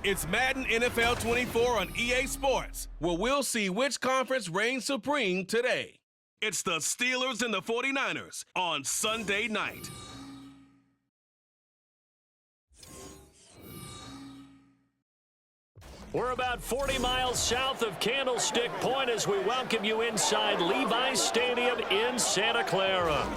It's Madden NFL 24 on EA Sports, where we'll see which conference reigns supreme today. It's the Steelers and the 49ers on Sunday night. We're about 40 miles south of Candlestick Point as we welcome you inside Levi's Stadium in Santa Clara.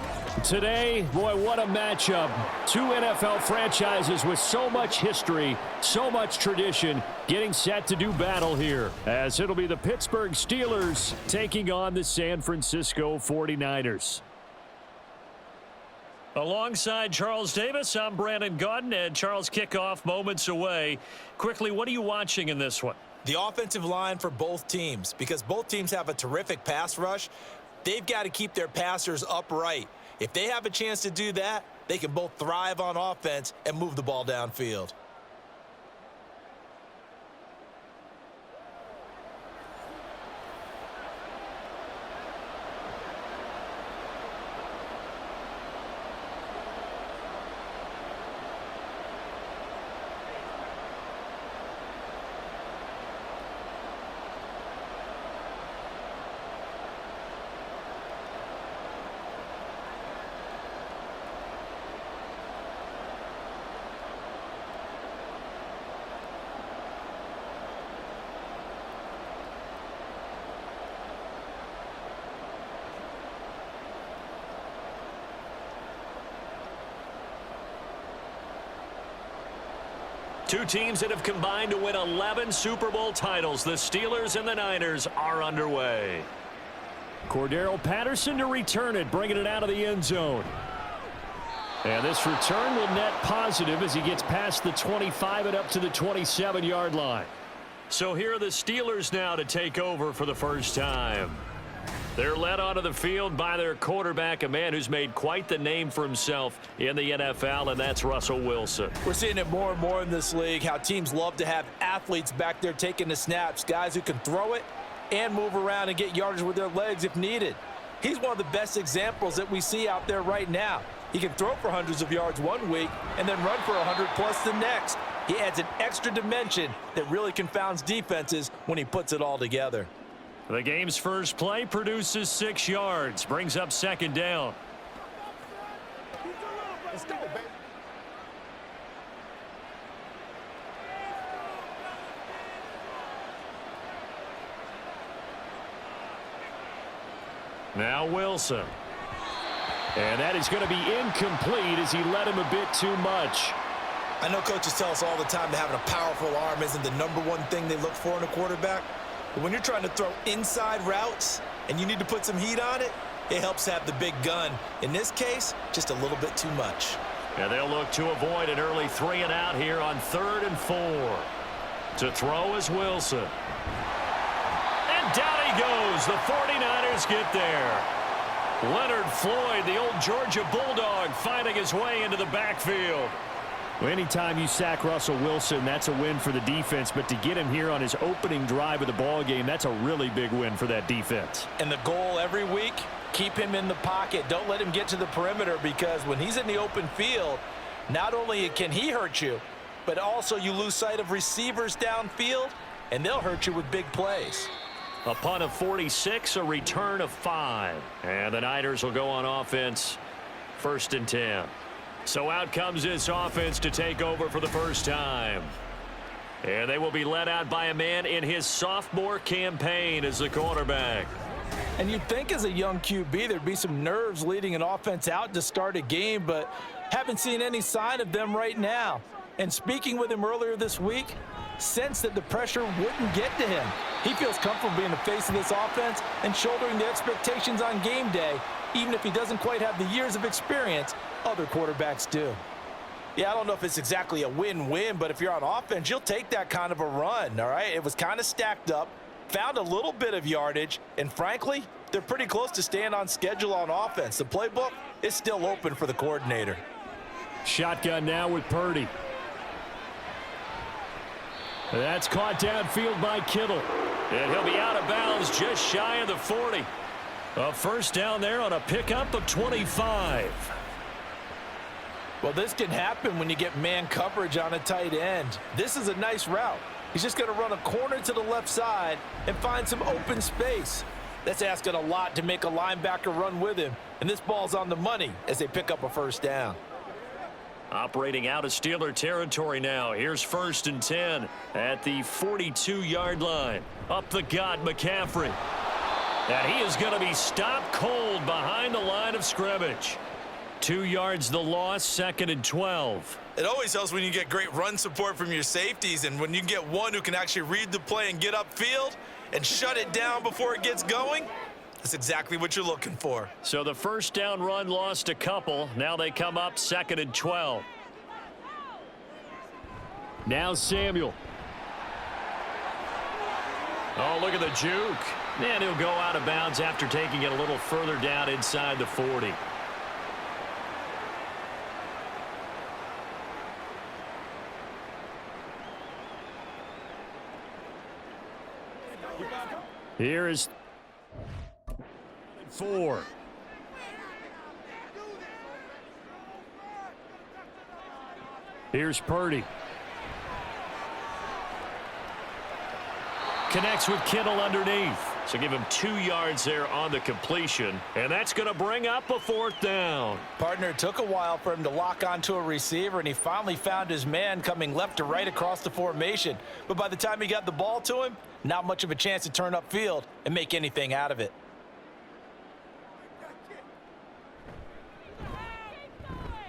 Today, boy, what a matchup. Two NFL franchises with so much history, so much tradition, getting set to do battle here, as it'll be the Pittsburgh Steelers taking on the San Francisco 49ers. Alongside Charles Davis, I'm Brandon Gaudin, and Charles, kickoff moments away. Quickly, what are you watching in this one? The offensive line for both teams, because both teams have a terrific pass rush. They've got to keep their passers upright. If they have a chance to do that, they can both thrive on offense and move the ball downfield. Two teams that have combined to win 11 Super Bowl titles. The Steelers and the Niners are underway. Cordero Patterson to return it, bringing it out of the end zone. And this return will net positive as he gets past the 25 and up to the 27-yard line. So here are the Steelers now to take over for the first time. They're led onto the field by their quarterback, a man who's made quite the name for himself in the NFL, and that's Russell Wilson. We're seeing it more and more in this league, how teams love to have athletes back there taking the snaps, guys who can throw it and move around and get yardage with their legs if needed. He's one of the best examples that we see out there right now. He can throw for hundreds of yards one week and then run for 100+ the next. He adds an extra dimension that really confounds defenses when he puts it all together. The game's first play produces 6 yards, brings up second down. Let's go, baby. Now Wilson. And that is going to be incomplete as he led him a bit too much. I know coaches tell us all the time that having a powerful arm isn't the #1 thing they look for in a quarterback. But when you're trying to throw inside routes and you need to put some heat on it, it helps have the big gun. In this case, just a little bit too much. And they'll look to avoid an early 3 and out here on 3rd and 4. To throw is Wilson. And down he goes. The 49ers get there. Leonard Floyd, the old Georgia Bulldog, finding his way into the backfield. Well, anytime you sack Russell Wilson, that's a win for the defense. But to get him here on his opening drive of the ball game, that's a really big win for that defense. And the goal every week, keep him in the pocket. Don't let him get to the perimeter, because when he's in the open field, not only can he hurt you, but also you lose sight of receivers downfield, and they'll hurt you with big plays. A punt of 46, a return of 5. And the Niners will go on offense, 1st and 10. So out comes this offense to take over for the first time. And they will be led out by a man in his sophomore campaign as the quarterback. And you'd think as a young QB there'd be some nerves leading an offense out to start a game, but haven't seen any sign of them right now. And speaking with him earlier this week, sensed that the pressure wouldn't get to him. He feels comfortable being the face of this offense and shouldering the expectations on game day, even if he doesn't quite have the years of experience other quarterbacks do. Yeah, I don't know if it's exactly a win-win, but if you're on offense, you'll take that kind of a run, all right? It was kind of stacked up, found a little bit of yardage, and frankly, they're pretty close to staying on schedule on offense. The playbook is still open for the coordinator. Shotgun now with Purdy. That's caught downfield by Kittle. And he'll be out of bounds just shy of the 40. A first down there on a pickup of 25. Well, this can happen when you get man coverage on a tight end. This is a nice route. He's just going to run a corner to the left side and find some open space. That's asking a lot to make a linebacker run with him. And this ball's on the money as they pick up a first down. Operating out of Steeler territory now. Here's 1st and 10 at the 42-yard line. Up the gut, McCaffrey. And he is going to be stopped cold behind the line of scrimmage. 2 yards the loss, 2nd and 12. It always helps when you get great run support from your safeties, and when you get one who can actually read the play and get upfield and shut it down before it gets going, that's exactly what you're looking for. So the first down run lost a couple. Now they come up 2nd and 12. Now Samuel. Oh, look at the juke. And he'll go out of bounds after taking it a little further down inside the 40. Here is 4. Here's Purdy. Connects with Kittle underneath. So give him 2 yards there on the completion. And that's going to bring up a 4th down. Partner, it took a while for him to lock onto a receiver, and he finally found his man coming left to right across the formation. But by the time he got the ball to him, not much of a chance to turn upfield and make anything out of it.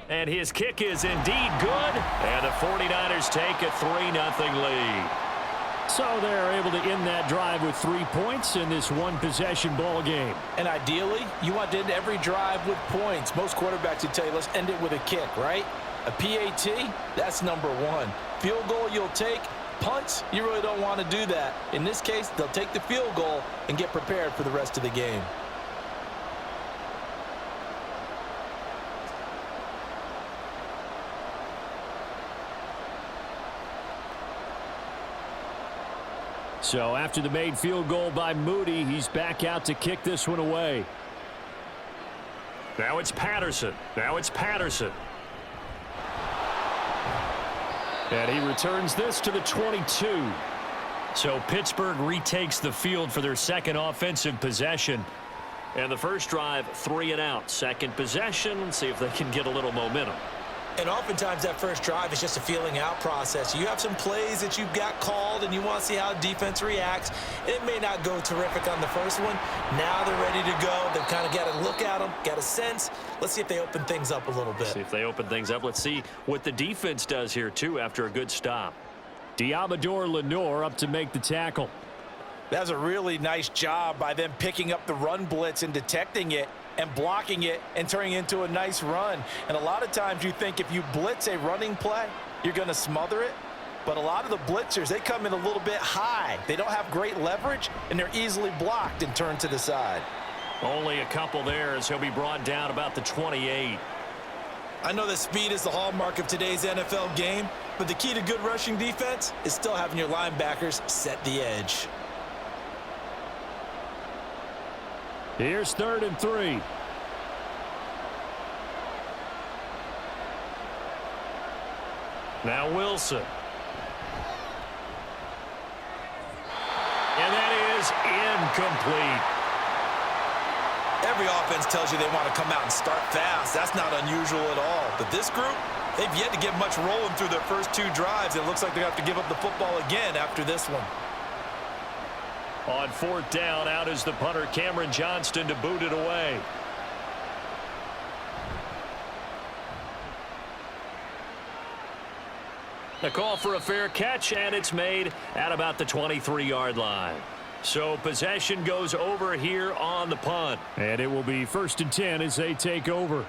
And his kick is indeed good. And the 49ers take a 3-0 lead. So they're able to end that drive with 3 points in this one-possession ball game. And ideally, you want to end every drive with points. Most quarterbacks would tell you, let's end it with a kick, right? A PAT, that's number 1. Field goal you'll take. Punts, you really don't want to do that. In this case, they'll take the field goal and get prepared for the rest of the game. So after the made field goal by Moody, he's back out to kick this one away. Now it's Patterson. And he returns this to the 22. So Pittsburgh retakes the field for their second offensive possession. And the first drive, 3 and out. Second possession, let's see if they can get a little momentum. And oftentimes that first drive is just a feeling out process. You have some plays that you've got called and you want to see how defense reacts. It may not go terrific on the first one. Now they're ready to go. They've kind of got to look at them, got a sense. Let's see if they open things up a little bit. See if they open things up. Let's see what the defense does here, too, after a good stop. Diamador Lenore up to make the tackle. That was a really nice job by them picking up the run blitz and detecting it and blocking it and turning it into a nice run. And a lot of times you think if you blitz a running play, you're going to smother it. But a lot of the blitzers, they come in a little bit high. They don't have great leverage, and they're easily blocked and turned to the side. Only a couple there as he'll be brought down about the 28. I know that speed is the hallmark of today's NFL game, but the key to good rushing defense is still having your linebackers set the edge. Here's 3rd and 3. Now Wilson. And that is incomplete. Every offense tells you they want to come out and start fast. That's not unusual at all. But this group, they've yet to get much rolling through their first 2 drives. It looks like they have to give up the football again after this one. On 4th down, out is the punter, Cameron Johnston, to boot it away. The call for a fair catch, and it's made at about the 23-yard line. So possession goes over here on the punt. And it will be 1st and 10 as they take over.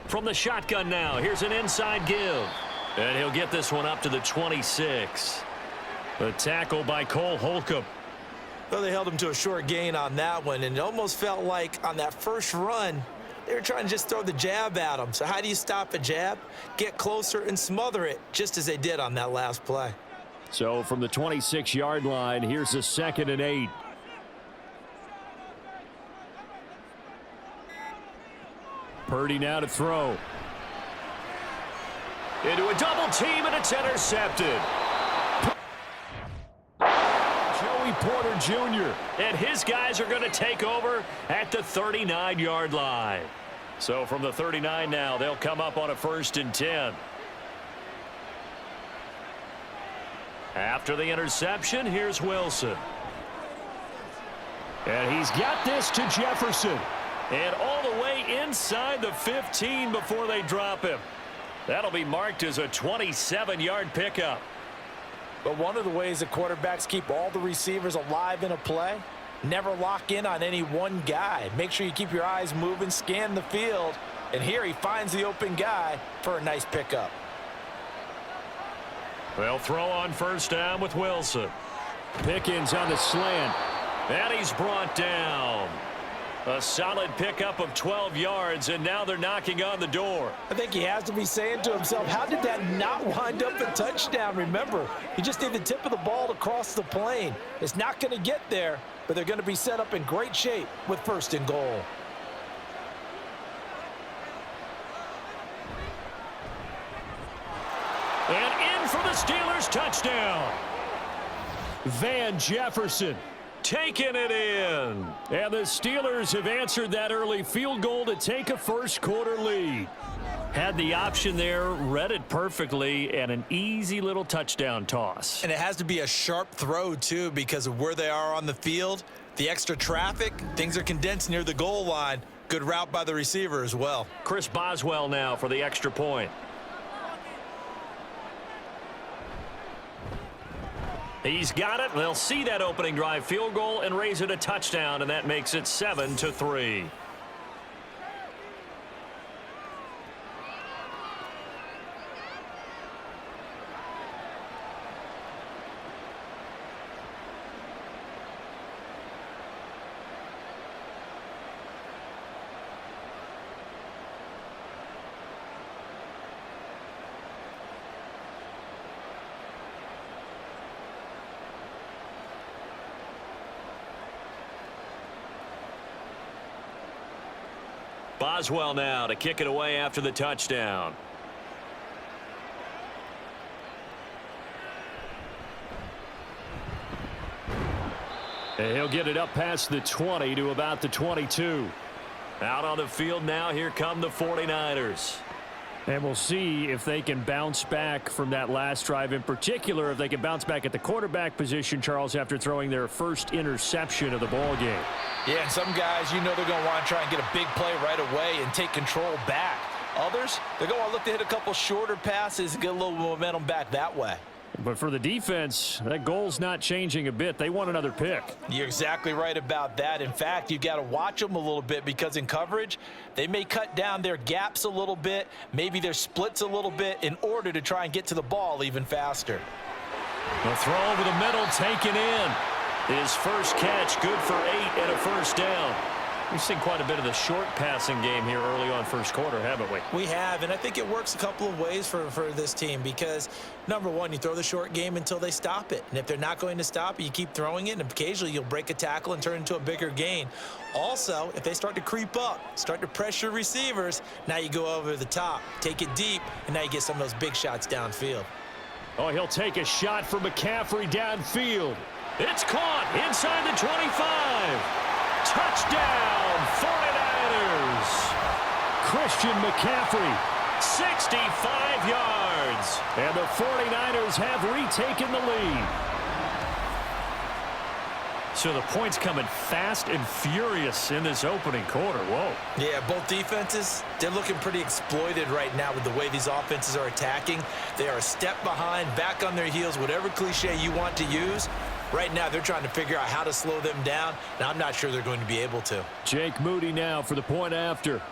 From the shotgun now, here's an inside give. And he'll get this one up to the 26. The tackle by Cole Holcomb. Well, they held him to a short gain on that one, and it almost felt like on that first run, they were trying to just throw the jab at him. So how do you stop a jab? Get closer and smother it, just as they did on that last play. So from the 26-yard line, here's a 2nd and 8. Purdy now to throw. Into a double team, and it's intercepted. Joey Porter Jr. And his guys are going to take over at the 39-yard line. So from the 39 now, they'll come up on a 1st and 10. After the interception, here's Wilson. And he's got this to Jefferson. And all the way inside the 15 before they drop him. That'll be marked as a 27-yard pickup. But one of the ways that quarterbacks keep all the receivers alive in a play, never lock in on any one guy. Make sure you keep your eyes moving, scan the field. And here he finds the open guy for a nice pickup. They'll throw on 1st down with Wilson. Pickens on the slant. And he's brought down. A solid pickup of 12 yards, and now they're knocking on the door. I think he has to be saying to himself, how did that not wind up a touchdown? Remember, you just need the tip of the ball to cross the plane. It's not going to get there, but they're going to be set up in great shape with 1st and goal. And in for the Steelers touchdown. Van Jefferson taking it in. And the Steelers have answered that early field goal to take a 1st quarter lead. Had the option there, read it perfectly, and an easy little touchdown toss. And it has to be a sharp throw, too, because of where they are on the field. The extra traffic, things are condensed near the goal line. Good route by the receiver as well. Chris Boswell now for the extra point. He's got it. They'll see that opening drive field goal and raise it a touchdown, and that makes it 7-3. Boswell now to kick it away after the touchdown. And he'll get it up past the 20 to about the 22. Out on the field now, here come the 49ers. And we'll see if they can bounce back from that last drive, in particular if they can bounce back at the quarterback position, Charles, after throwing their 1st interception of the ball game. Yeah, and some guys, you know, they're going to want to try and get a big play right away and take control back. Others, they're going to look to hit a couple shorter passes and get a little momentum back that way. But for the defense, that goal's not changing a bit. They want another pick. You're exactly right about that. In fact, you've got to watch them a little bit because in coverage, they may cut down their gaps a little bit, maybe their splits a little bit in order to try and get to the ball even faster. The throw over the middle taken in. His first catch, good for 8 and a 1st down. We've seen quite a bit of the short passing game here early on 1st quarter, haven't we? We have, and I think it works a couple of ways for this team because, number one, you throw the short game until they stop it. And if they're not going to stop it, you keep throwing it, and occasionally you'll break a tackle and turn it into a bigger gain. Also, if they start to creep up, start to pressure receivers, now you go over the top, take it deep, and now you get some of those big shots downfield. Oh, he'll take a shot from McCaffrey downfield. It's caught inside the 25. Touchdown, 49ers. Christian McCaffrey, 65 yards. And the 49ers have retaken the lead. So the points coming fast and furious in this opening quarter. Whoa. Yeah, both defenses, they're looking pretty exploited right now with the way these offenses are attacking. They are a step behind, back on their heels, whatever cliche you want to use. Right now, they're trying to figure out how to slow them down, and I'm not sure they're going to be able to. Jake Moody now for the point after.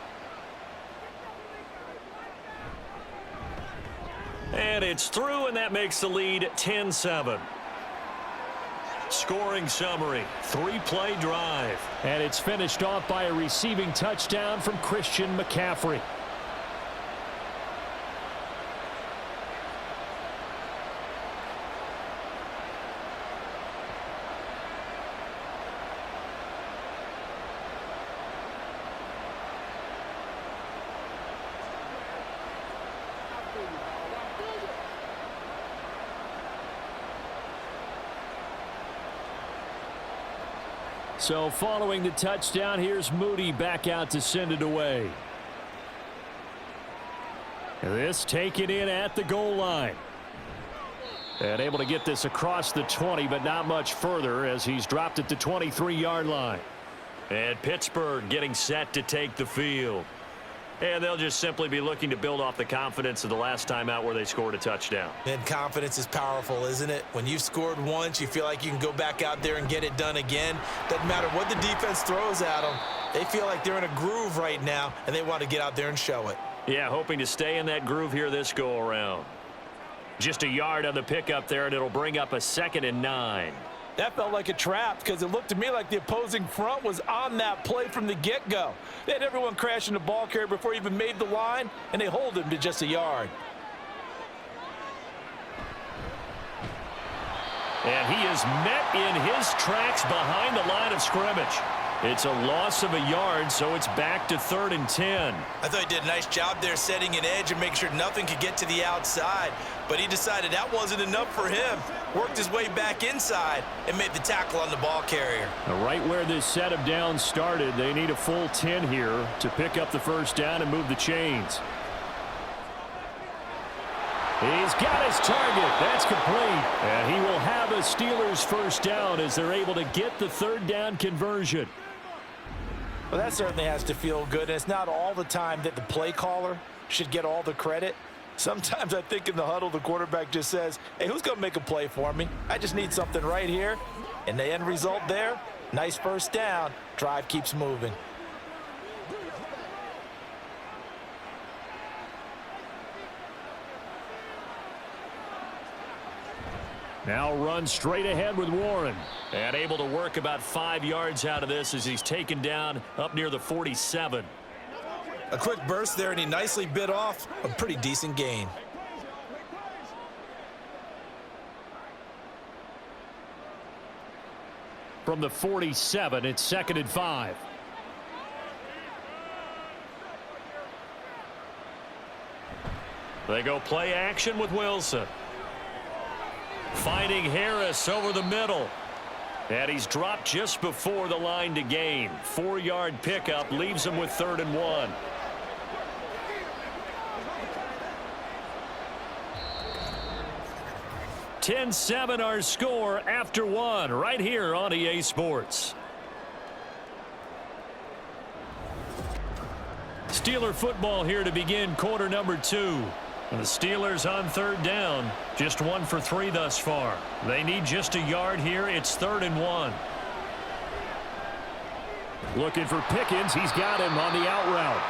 And it's through, and that makes the lead 10-7. Scoring summary, 3-play drive. And it's finished off by a receiving touchdown from Christian McCaffrey. So following the touchdown, here's Moody back out to send it away. This taken in at the goal line. And able to get this across the 20, but not much further as he's dropped it to 23-yard line. And Pittsburgh getting set to take the field. And they'll just simply be looking to build off the confidence of the last time out where they scored a touchdown. And confidence is powerful, isn't it? When you've scored once, you feel like you can go back out there and get it done again. Doesn't matter what the defense throws at them. They feel like they're in a groove right now, and they want to get out there and show it. Yeah, hoping to stay in that groove here this go-around. Just a yard on the pickup there, and it'll bring up a 2nd and 9. That felt like a trap because it looked to me like the opposing front was on that play from the get-go. They had everyone crashing the ball carrier before he even made the line, and they hold him to just a yard. And he is met in his tracks behind the line of scrimmage. It's a loss of a yard, so it's back to 3rd and 10. I thought he did a nice job there setting an edge and making sure nothing could get to the outside. But he decided that wasn't enough for him. Worked his way back inside and made the tackle on the ball carrier. Now, right where this set of downs started, they need a full 10 here to pick up the first down and move the chains. He's got his target. That's complete. And he will have a Steelers first down as they're able to get the 3rd down conversion. Well, that certainly has to feel good. And it's not all the time that the play caller should get all the credit. Sometimes I think in the huddle, the quarterback just says, hey, who's going to make a play for me? I just need something right here. And the end result there, nice first down. Drive keeps moving. Now run straight ahead with Warren. And able to work about 5 yards out of this as he's taken down up near the 47. A quick burst there, and he nicely bit off a pretty decent gain. From the 47, it's 2nd and 5. They go play action with Wilson. Finding Harris over the middle. And he's dropped just before the line to gain. 4-yard pickup leaves him with 3rd and 1. (10-7) our score after 1 right here on EA Sports. Steeler football here to begin quarter number 2. The Steelers on 3rd down, just 1 for 3 thus far. They need just a yard here. It's 3rd and 1. Looking for Pickens. He's got him on the out route.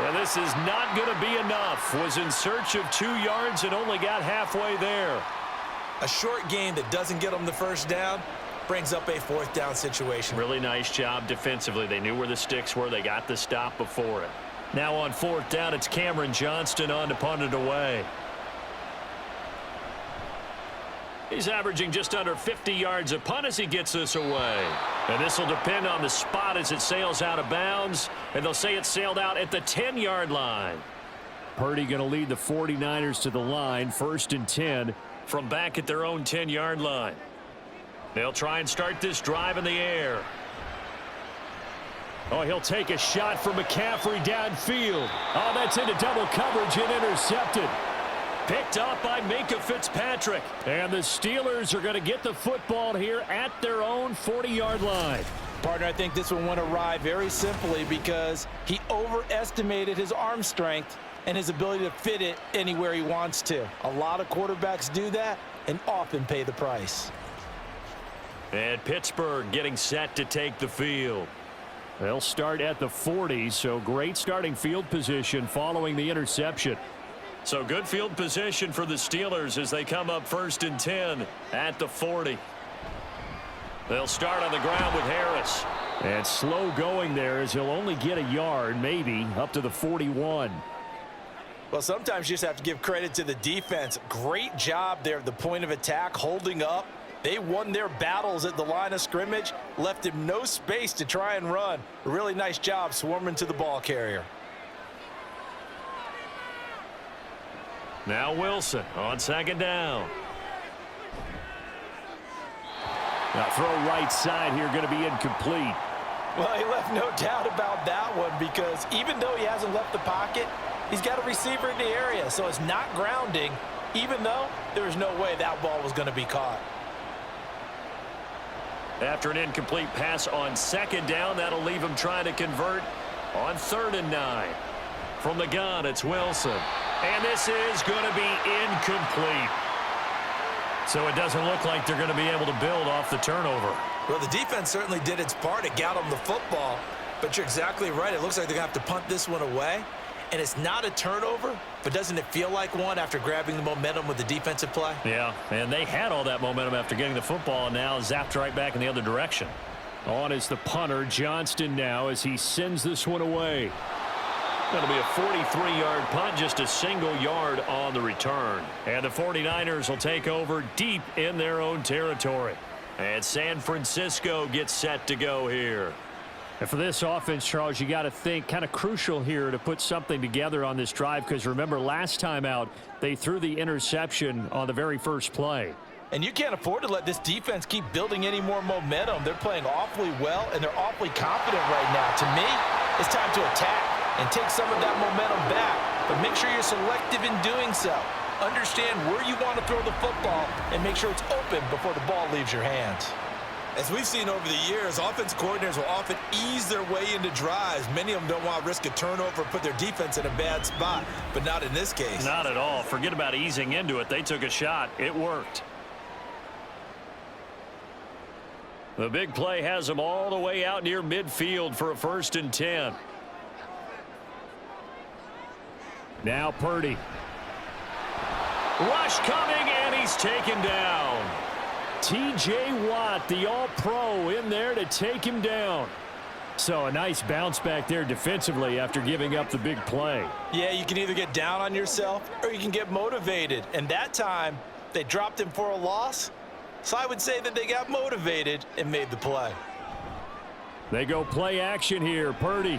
And this is not going to be enough. Was in search of 2 yards and only got halfway there. A short gain that doesn't get them the first down brings up a 4th down situation. Really nice job defensively. They knew where the sticks were. They got the stop before it. Now on 4th down, it's Cameron Johnston on to punt it away. He's averaging just under 50 yards a punt as he gets this away. And this will depend on the spot as it sails out of bounds. And they'll say it sailed out at the 10-yard line. Purdy going to lead the 49ers to the line. 1st and 10 from back at their own 10-yard line. They'll try and start this drive in the air. Oh, he'll take a shot from McCaffrey downfield. Oh, that's into double coverage and intercepted. Picked up by Minka Fitzpatrick. And the Steelers are going to get the football here at their own 40-yard line. Partner, I think this one went awry very simply because he overestimated his arm strength and his ability to fit it anywhere he wants to. A lot of quarterbacks do that and often pay the price. And Pittsburgh getting set to take the field. They'll start at the 40, so great starting field position following the interception. So good field position for the Steelers as they come up 1st and 10 at the 40. They'll start on the ground with Harris. And slow going there as he'll only get a yard, maybe, up to the 41. Well, sometimes you just have to give credit to the defense. Great job there at the point of attack, holding up. They won their battles at the line of scrimmage, left him no space to try and run. A really nice job swarming to the ball carrier. Now Wilson on 2nd down. Now throw right side here going to be incomplete. Well, he left no doubt about that one because even though he hasn't left the pocket, he's got a receiver in the area, so it's not grounding, even though there's no way that ball was going to be caught. After an incomplete pass on second down, that'll leave him trying to convert on 3rd and 9. From the gun, it's Wilson. And this is going to be incomplete. So it doesn't look like they're going to be able to build off the turnover. Well, the defense certainly did its part. It got them the football. But you're exactly right. It looks like they're going to have to punt this one away. And it's not a turnover, but doesn't it feel like one after grabbing the momentum with the defensive play? Yeah, and they had all that momentum after getting the football, and now zapped right back in the other direction. On is the punter, Johnston, now as he sends this one away. That'll be a 43-yard punt, just a single yard on the return. And the 49ers will take over deep in their own territory. And San Francisco gets set to go here. And for this offense, Charles, you got to think kind of crucial here to put something together on this drive because remember last time out they threw the interception on the very first play. And you can't afford to let this defense keep building any more momentum. They're playing awfully well, and they're awfully confident right now. To me, it's time to attack and take some of that momentum back. But make sure you're selective in doing so. Understand where you want to throw the football and make sure it's open before the ball leaves your hands. As we've seen over the years, offensive coordinators will often ease their way into drives. Many of them don't want to risk a turnover and put their defense in a bad spot, but not in this case. Not at all. Forget about easing into it. They took a shot. It worked. The big play has them all the way out near midfield for a 1st and 10. Now Purdy. Rush coming, and he's taken down. T.J. Watt, the all-pro, in there to take him down. So a nice bounce back there defensively after giving up the big play. Yeah, you can either get down on yourself or you can get motivated. And that time, they dropped him for a loss. So I would say that they got motivated and made the play. They go play action here. Purdy.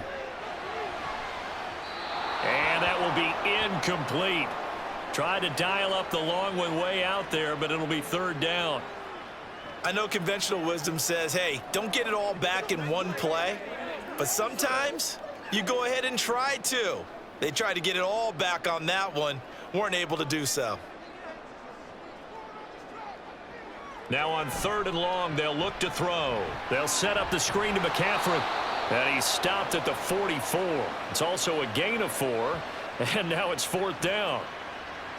And that will be incomplete. Tried to dial up the long one way out there, but it'll be 3rd down. I know conventional wisdom says, hey, don't get it all back in one play. But sometimes you go ahead and try to. They tried to get it all back on that one, weren't able to do so. Now on 3rd and long, they'll look to throw. They'll set up the screen to McCaffrey. And he stopped at the 44. It's also a gain of 4. And now it's 4th down.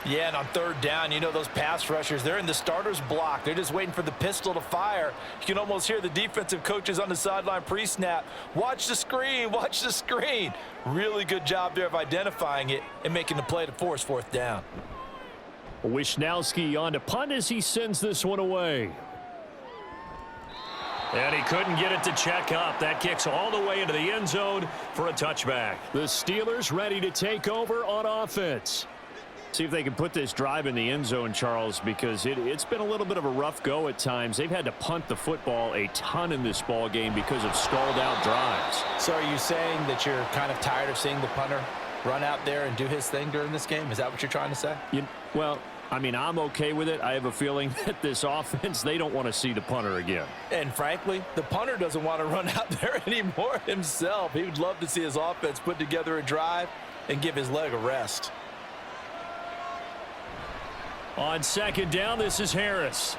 Yeah, and on 3rd down, you know those pass rushers, they're in the starter's block. They're just waiting for the pistol to fire. You can almost hear the defensive coaches on the sideline pre-snap. Watch the screen, watch the screen. Really good job there of identifying it and making the play to force 4th down. Wisnowski on to punt as he sends this one away. And he couldn't get it to check up. That kicks all the way into the end zone for a touchback. The Steelers ready to take over on offense. See if they can put this drive in the end zone, Charles, because it's been a little bit of a rough go at times. They've had to punt the football a ton in this ball game because of stalled out drives. So are you saying that you're kind of tired of seeing the punter run out there and do his thing during this game? Is that what you're trying to say? Well, I mean, I'm okay with it. I have a feeling that this offense, they don't want to see the punter again. And frankly, the punter doesn't want to run out there anymore himself. He would love to see his offense put together a drive and give his leg a rest. On 2nd down, this is Harris.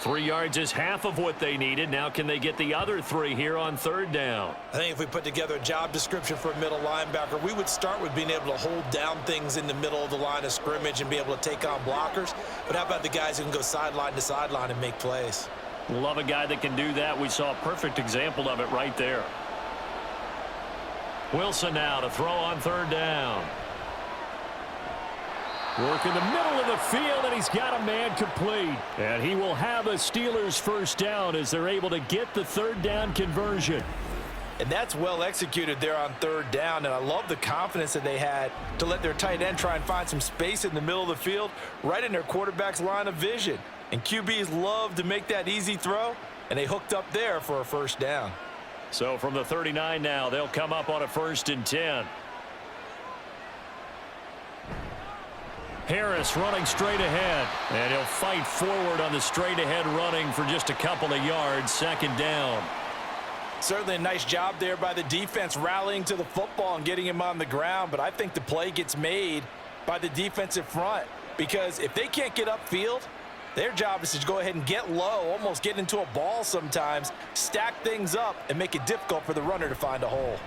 3 yards is half of what they needed. Now can they get the other 3 here on 3rd down? I think if we put together a job description for a middle linebacker, we would start with being able to hold down things in the middle of the line of scrimmage and be able to take on blockers. But how about the guys who can go sideline to sideline and make plays? Love a guy that can do that. We saw a perfect example of it right there. Wilson now to throw on 3rd down. Work in the middle of the field, and he's got a man complete. And he will have a Steelers 1st down as they're able to get the 3rd down conversion. And that's well executed there on 3rd down. And I love the confidence that they had to let their tight end try and find some space in the middle of the field, right in their quarterback's line of vision. And QBs love to make that easy throw, and they hooked up there for a 1st down. So from the 39 now, they'll come up on a 1st and 10. Harris running straight ahead, and he'll fight forward on the straight ahead running for just a couple of yards. 2nd down. Certainly a nice job there by the defense rallying to the football and getting him on the ground, but I think the play gets made by the defensive front because if they can't get upfield, their job is to go ahead and get low, almost get into a ball sometimes, stack things up, and make it difficult for the runner to find a hole.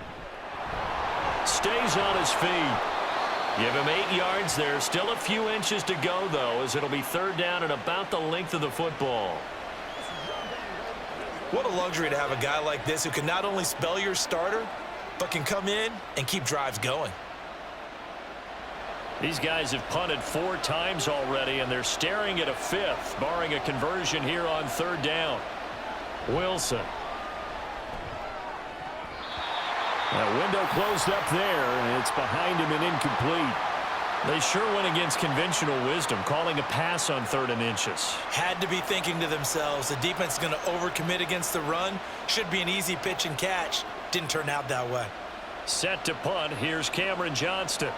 Stays on his feet. Give him 8 yards there. Still a few inches to go, though, as it'll be third down and about the length of the football. What a luxury to have a guy like this who can not only spell your starter, but can come in and keep drives going. These guys have punted 4 times already, and they're staring at a 5th, barring a conversion here on third down. Wilson. That window closed up there, and it's behind him and incomplete. They sure went against conventional wisdom, calling a pass on 3rd and inches. Had to be thinking to themselves, the defense is going to overcommit against the run. Should be an easy pitch and catch. Didn't turn out that way. Set to punt. Here's Cameron Johnston.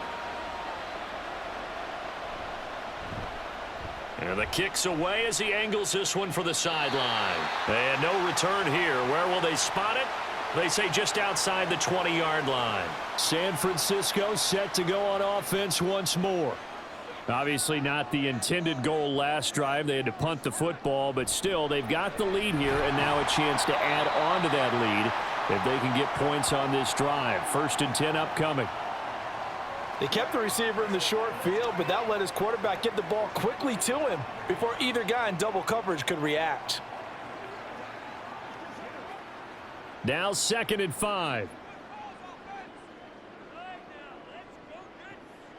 And the kick's away as he angles this one for the sideline. And no return here. Where will they spot it? They say just outside the 20-yard line. San Francisco set to go on offense once more. Obviously not the intended goal last drive. They had to punt the football, but still they've got the lead here and now a chance to add on to that lead if they can get points on this drive. 1st and 10 upcoming. They kept the receiver in the short field, but that let his quarterback get the ball quickly to him before either guy in double coverage could react. Now 2nd and 5.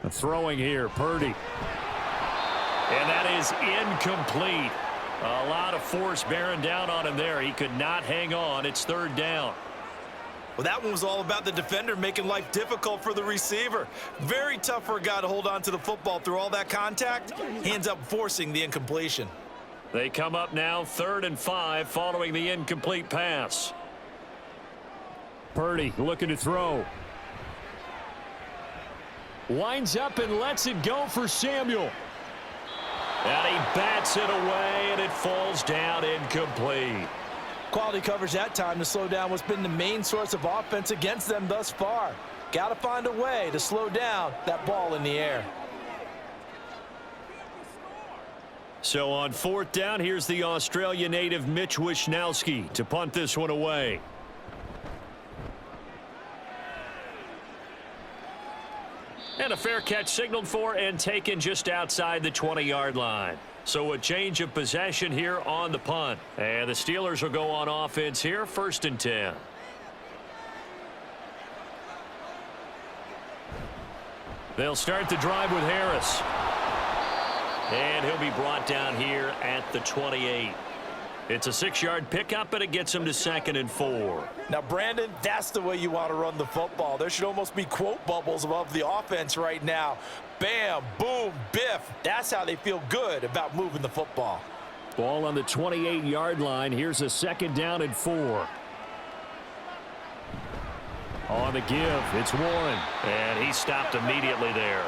Throwing here, Purdy. And that is incomplete. A lot of force bearing down on him there. He could not hang on. It's 3rd down. Well, that one was all about the defender making life difficult for the receiver. Very tough for a guy to hold on to the football through all that contact. He ends up forcing the incompletion. They come up now 3rd and 5 following the incomplete pass. Purdy looking to throw. Winds up and lets it go for Samuel. And he bats it away, and it falls down incomplete. Quality coverage that time to slow down what's been the main source of offense against them thus far. Got to find a way to slow down that ball in the air. So on 4th down, here's the Australia native Mitch Wishnowsky to punt this one away. And a fair catch signaled for and taken just outside the 20-yard line. So a change of possession here on the punt. And the Steelers will go on offense here, 1st and 10. They'll start the drive with Harris. And he'll be brought down here at the 28. It's a 6-yard pickup, and it gets him to 2nd and 4. Now, Brandon, that's the way you want to run the football. There should almost be quote bubbles above the offense right now. Bam, boom, biff. That's how they feel good about moving the football. Ball on the 28-yard line. Here's a 2nd down and 4. On the give, it's Warren. And he stopped immediately there.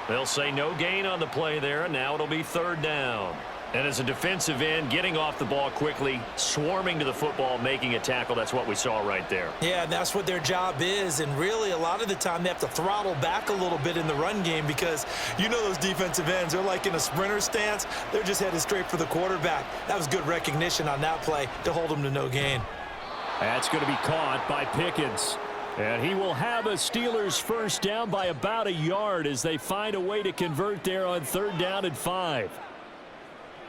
They'll say no gain on the play there, and now it'll be 3rd down. And as a defensive end, getting off the ball quickly, swarming to the football, making a tackle, that's what we saw right there. Yeah, and that's what their job is. And really, a lot of the time, they have to throttle back a little bit in the run game because you know those defensive ends, they're like in a sprinter stance. They're just headed straight for the quarterback. That was good recognition on that play to hold them to no gain. That's going to be caught by Pickens. And he will have a Steelers 1st down by about a yard as they find a way to convert there on 3rd down and 5.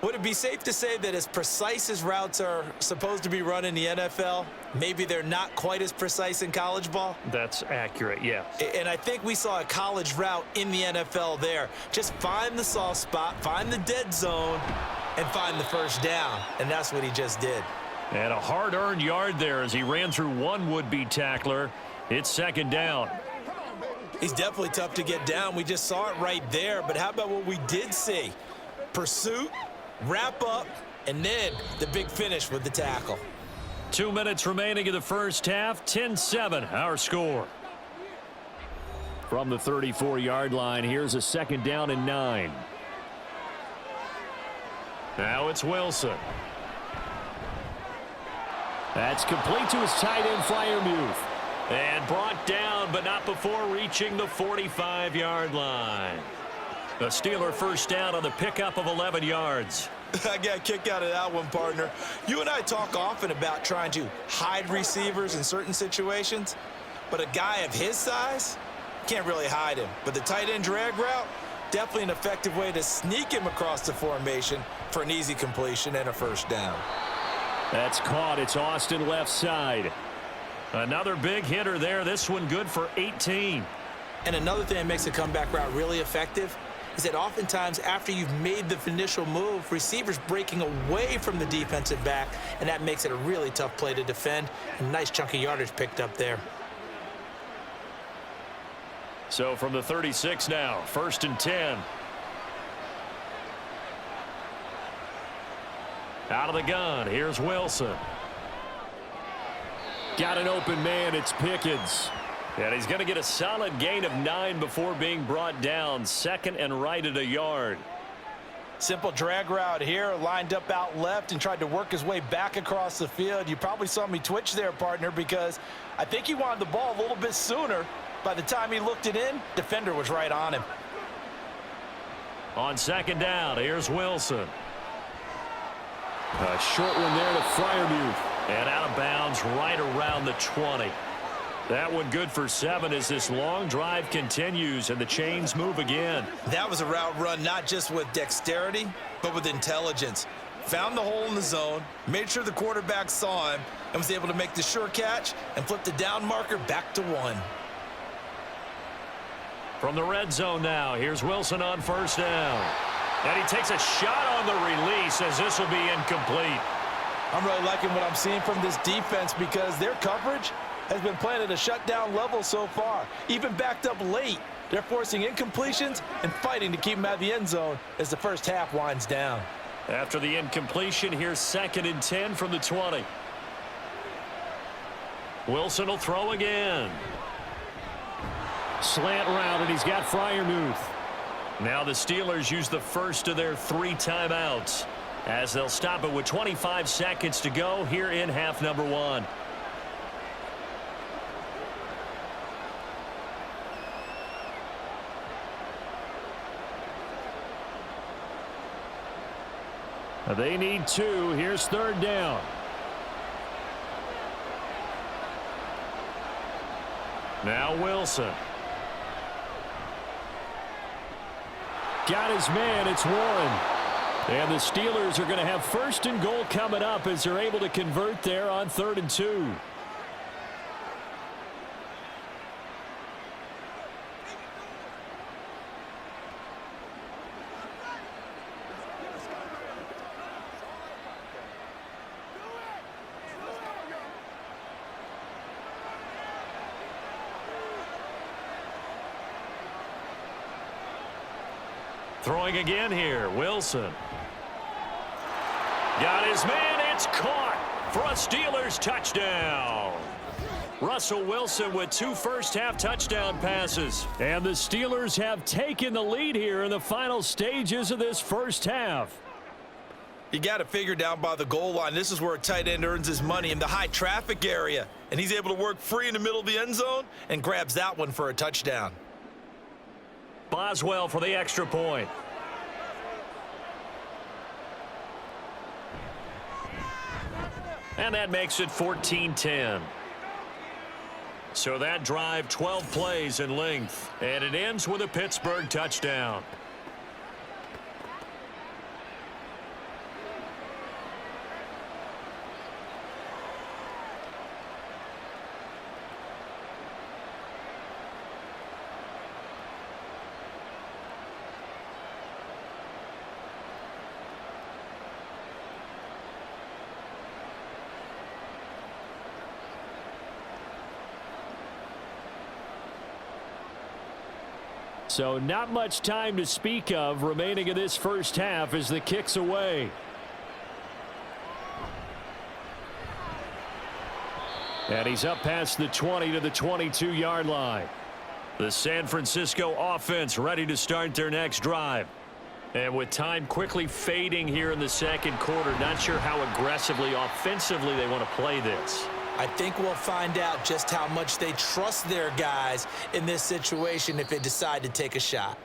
Would it be safe to say that as precise as routes are supposed to be run in the NFL, maybe they're not quite as precise in college ball? That's accurate, yeah. And I think we saw a college route in the NFL there. Just find the soft spot, find the dead zone, and find the 1st down. And that's what he just did. And a hard-earned yard there as he ran through one would-be tackler. It's 2nd down. He's definitely tough to get down. We just saw it right there. But how about what we did see? Pursuit, wrap up, and then the big finish with the tackle. 2 minutes remaining in the first half. 10-7, our score. From the 34-yard line, here's a 2nd down and 9. Now it's Wilson. That's complete to his tight end, Freiermuth. And brought down, but not before reaching the 45-yard line. The Steeler first down on the pickup of 11 yards. I got a kick out of that one, partner. You and I talk often about trying to hide receivers in certain situations, but a guy of his size can't really hide him. But the tight end drag route, definitely an effective way to sneak him across the formation for an easy completion and a first down. That's caught. It's Austin left side. Another big hitter there. This one good for 18. And another thing that makes a comeback route really effective is that oftentimes after you've made the initial move, receivers breaking away from the defensive back, and that makes it a really tough play to defend. A nice chunk of yardage picked up there. So from the 36 now, 1st and 10. Out of the gun, here's Wilson. Got an open man, it's Pickens. And he's going to get a solid gain of 9 before being brought down. 2nd and right at a yard. Simple drag route here, lined up out left and tried to work his way back across the field. You probably saw me twitch there, partner, because I think he wanted the ball a little bit sooner. By the time he looked it in, defender was right on him. On 2nd down, here's Wilson. A short one there to Freiermuth. And out of bounds right around the 20. That one good for 7 as this long drive continues and the chains move again. That was a route run not just with dexterity, but with intelligence. Found the hole in the zone, made sure the quarterback saw him, and was able to make the sure catch and flip the down marker back to 1. From the red zone now, here's Wilson on 1st down. And he takes a shot on the release as this will be incomplete. I'm really liking what I'm seeing from this defense because their coverage has been playing at a shutdown level so far. Even backed up late, they're forcing incompletions and fighting to keep them out of the end zone as the first half winds down. After the incompletion, here's 2nd and 10 from the 20. Wilson will throw again. Slant route, and he's got Freiermuth. Now the Steelers use the first of their 3 timeouts as they'll stop it with 25 seconds to go here in half number 1. They need 2. Here's 3rd down. Now Wilson. Got his man. It's Warren. And the Steelers are going to have 1st and goal coming up as they're able to convert there on 3rd and 2. Throwing again here, Wilson. Got his man, it's caught for a Steelers touchdown. Russell Wilson with 2 first-half touchdown passes. And the Steelers have taken the lead here in the final stages of this first half. You got to figure down by the goal line. This is where a tight end earns his money, in the high traffic area. And he's able to work free in the middle of the end zone and grabs that one for a touchdown. Boswell for the extra point. And that makes it 14-10. So that drive, 12 plays in length. And it ends with a Pittsburgh touchdown. So not much time to speak of remaining in this first half as the kick's away. And he's up past the 20 to the 22-yard line. The San Francisco offense ready to start their next drive. And with time quickly fading here in the second quarter, not sure how aggressively, offensively they want to play this. I think we'll find out just how much they trust their guys in this situation if they decide to take a shot.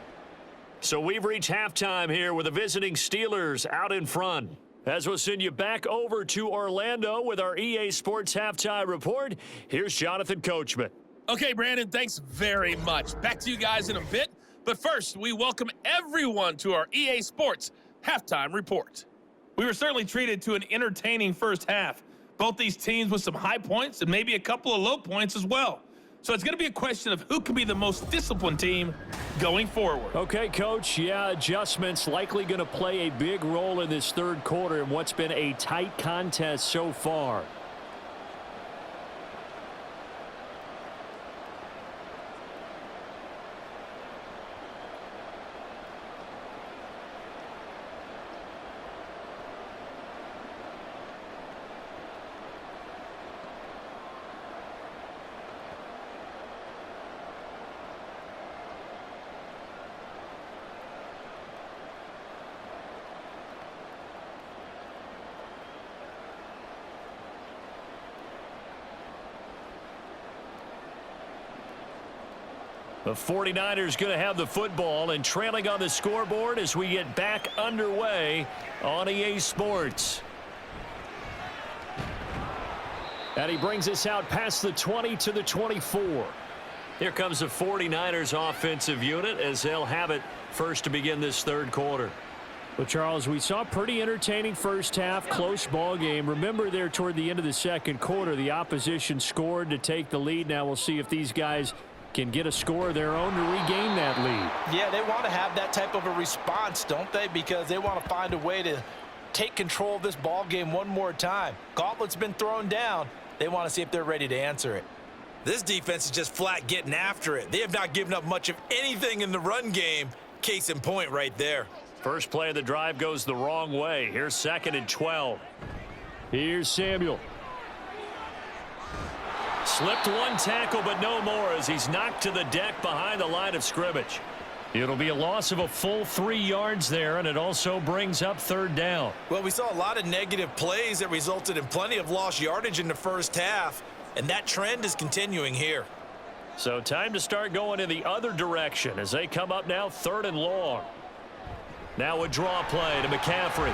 So we've reached halftime here with the visiting Steelers out in front. As we'll send you back over to Orlando with our EA Sports Halftime Report, here's Jonathan Coachman. Okay, Brandon, thanks very much. Back to you guys in a bit. But first, we welcome everyone to our EA Sports Halftime Report. We were certainly treated to an entertaining first half. Both these teams with some high points and maybe a couple of low points as well. So it's going to be a question of who can be the most disciplined team going forward. Okay, Coach. Yeah, adjustments likely going to play a big role in this third quarter in what's been a tight contest so far. The 49ers going to have the football and trailing on the scoreboard as we get back underway on EA Sports. And he brings us out past the 20 to the 24. Here comes the 49ers offensive unit as they'll have it first to begin this third quarter. Well, Charles, we saw a pretty entertaining first half, close ball game. Remember there toward the end of the second quarter, the opposition scored to take the lead. Now we'll see if these guys can get a score of their own to regain that lead. Yeah, they want to have that type of a response, don't they? Because they want to find a way to take control of this ball game one more time. Gauntlet's been thrown down. They want to see if they're ready to answer it. This defense is just flat getting after it. They have not given up much of anything in the run game. Case in point right there. First play of the drive goes the wrong way. Here's 2nd and 12. Here's Samuel. Slipped one tackle, but no more as he's knocked to the deck behind the line of scrimmage. It'll be a loss of a full 3 yards there, and it also brings up third down. Well, we saw a lot of negative plays that resulted in plenty of lost yardage in the first half, and that trend is continuing here. So time to start going in the other direction as they come up now 3rd and long. Now a draw play to McCaffrey.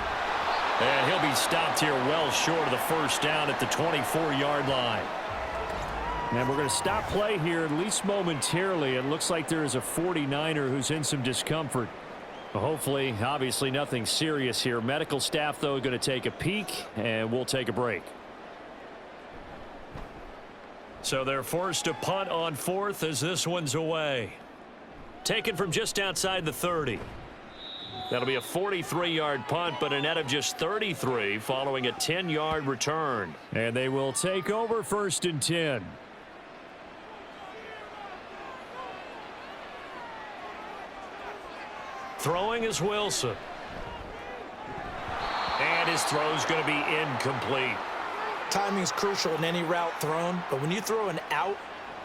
And he'll be stopped here well short of the first down at the 24-yard line. And we're going to stop play here, at least momentarily. It looks like there is a 49er who's in some discomfort. Well, hopefully, obviously nothing serious here. Medical staff, though, going to take a peek, and we'll take a break. So they're forced to punt on 4th as this one's away. Taken from just outside the 30. That'll be a 43-yard punt, but a net of just 33 following a 10-yard return. And they will take over 1st and 10. Throwing is Wilson. And his throw's going to be incomplete. Timing is crucial in any route thrown, but when you throw an out,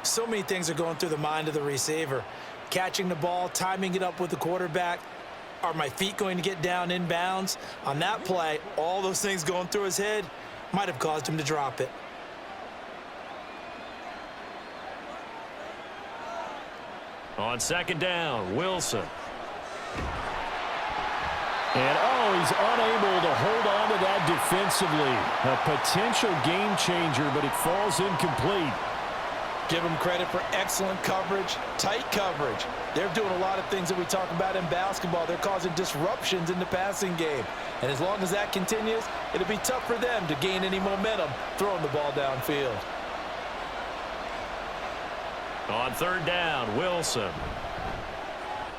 so many things are going through the mind of the receiver. Catching the ball, timing it up with the quarterback. Are my feet going to get down in bounds? On that play, all those things going through his head might have caused him to drop it. On 2nd down, Wilson. And, oh, he's unable to hold on to that defensively. A potential game changer, but it falls incomplete. Give them credit for excellent coverage, tight coverage. They're doing a lot of things that we talk about in basketball. They're causing disruptions in the passing game. And as long as that continues, it'll be tough for them to gain any momentum throwing the ball downfield. On 3rd down, Wilson.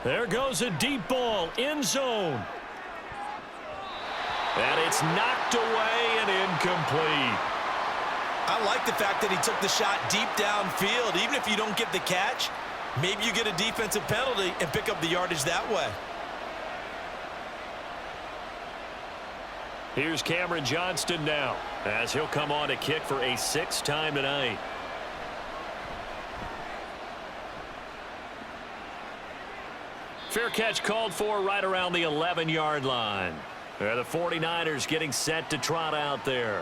There goes a deep ball, end zone. And it's knocked away and incomplete. I like the fact that he took the shot deep downfield. Even if you don't get the catch, maybe you get a defensive penalty and pick up the yardage that way. Here's Cameron Johnston now as he'll come on to kick for a 6th time tonight. Fair catch called for right around the 11-yard line. The 49ers getting set to trot out there.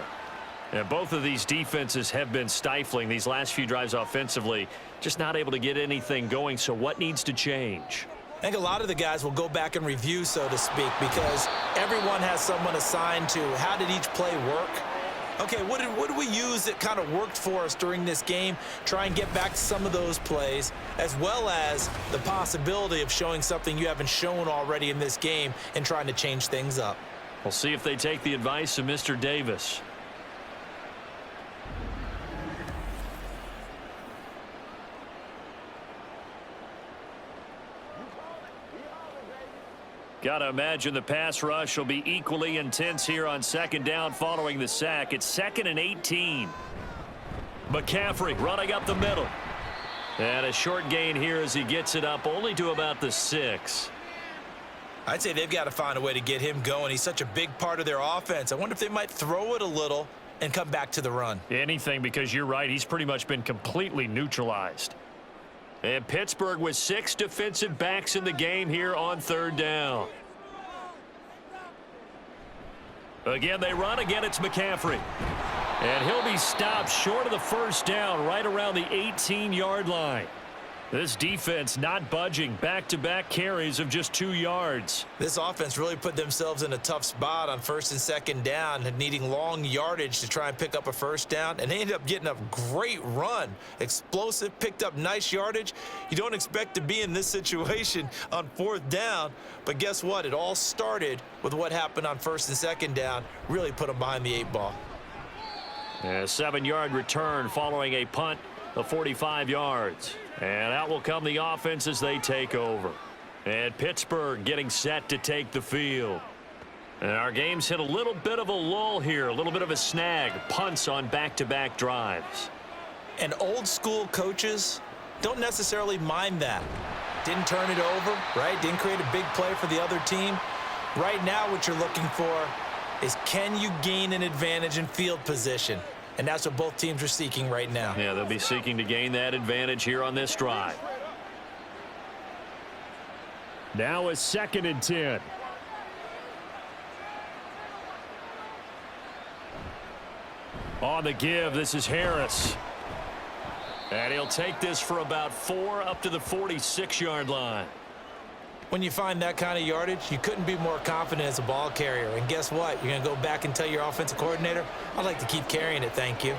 And both of these defenses have been stifling these last few drives offensively. Just not able to get anything going, so what needs to change? I think a lot of the guys will go back and review, so to speak, because everyone has someone assigned to how did each play work. Okay, what did we use that kind of worked for us during this game? Try and get back to some of those plays, as well as the possibility of showing something you haven't shown already in this game and trying to change things up. We'll see if they take the advice of Mr. Davis. Got to imagine the pass rush will be equally intense here on second down following the sack. It's 2nd and 18. McCaffrey running up the middle. And a short gain here as he gets it up only to about the 6. I'd say they've got to find a way to get him going. He's such a big part of their offense. I wonder if they might throw it a little and come back to the run. Anything, because you're right. He's pretty much been completely neutralized. And Pittsburgh with 6 defensive backs in the game here on 3rd down. Again, they run. Again, it's McCaffrey. And he'll be stopped short of the 1st down right around the 18-yard line. This defense not budging. Back-to-back carries of just 2 yards. This offense really put themselves in a tough spot on 1st and 2nd down, needing long yardage to try and pick up a 1st down, and they ended up getting a great run. Explosive, picked up nice yardage. You don't expect to be in this situation on 4th down, but guess what? It all started with what happened on 1st and 2nd down. Really put them behind the 8 ball. A 7-yard return following a punt of 45 yards. And out will come the offense as they take over. And Pittsburgh getting set to take the field. And our game's hit a little bit of a lull here, a little bit of a snag. Punts on back-to-back drives. And old school coaches don't necessarily mind that. Didn't turn it over, right? Didn't create a big play for the other team. Right now what you're looking for is, can you gain an advantage in field position? And that's what both teams are seeking right now. Yeah, they'll be seeking to gain that advantage here on this drive. Now a 2nd and 10. On the give, this is Harris. And he'll take this for about 4 up to the 46-yard line. When you find that kind of yardage, you couldn't be more confident as a ball carrier. And guess what? You're going to go back and tell your offensive coordinator, I'd like to keep carrying it, thank you.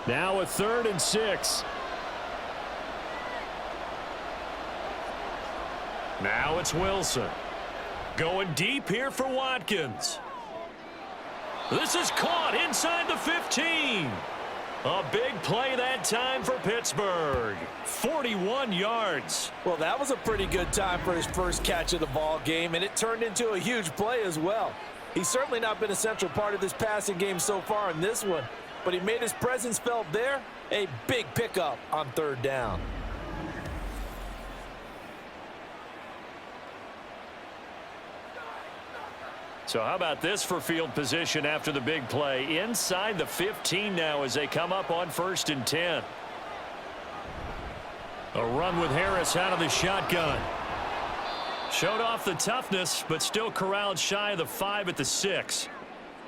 Now a 3rd and 6. Now it's Wilson. Going deep here for Watkins. This is caught inside the 15. A big play that time for Pittsburgh. 41 yards. Well, that was a pretty good time for his first catch of the ball game, and it turned into a huge play as well. He's certainly not been a central part of this passing game so far in this one, but he made his presence felt there. A big pickup on 3rd down. So how about this for field position after the big play? Inside the 15 now as they come up on 1st and 10. A run with Harris out of the shotgun. Showed off the toughness, but still corralled shy of the 5 at the 6.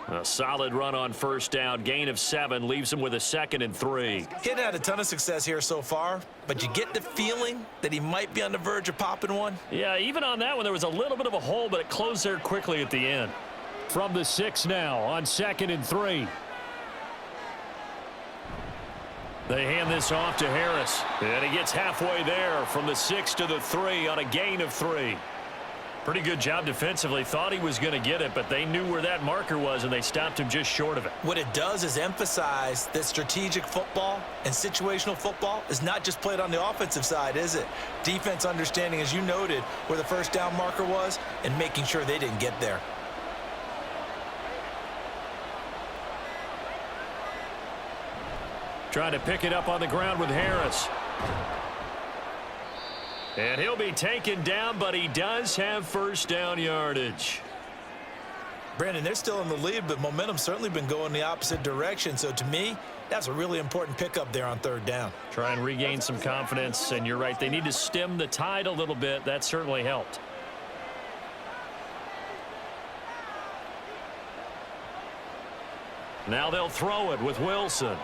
A solid run on 1st down. Gain of 7 leaves him with a 2nd and 3. He hadn't had a ton of success here so far, but you get the feeling that he might be on the verge of popping one. Yeah, even on that one, there was a little bit of a hole, but it closed there quickly at the end. From the 6 now on 2nd and 3. They hand this off to Harris, and he gets halfway there from the 6 to the 3 on a gain of 3. Pretty good job defensively. Thought he was going to get it, but they knew where that marker was, and they stopped him just short of it. What it does is emphasize that strategic football and situational football is not just played on the offensive side, is it? Defense understanding, as you noted, where the 1st down marker was and making sure they didn't get there. Trying to pick it up on the ground with Harris. And he'll be taken down, but he does have 1st down yardage. Brandon, they're still in the lead, but momentum's certainly been going the opposite direction. So to me, that's a really important pickup there on third down. Try and regain some confidence, and you're right. They need to stem the tide a little bit. That certainly helped. Now they'll throw it with Wilson.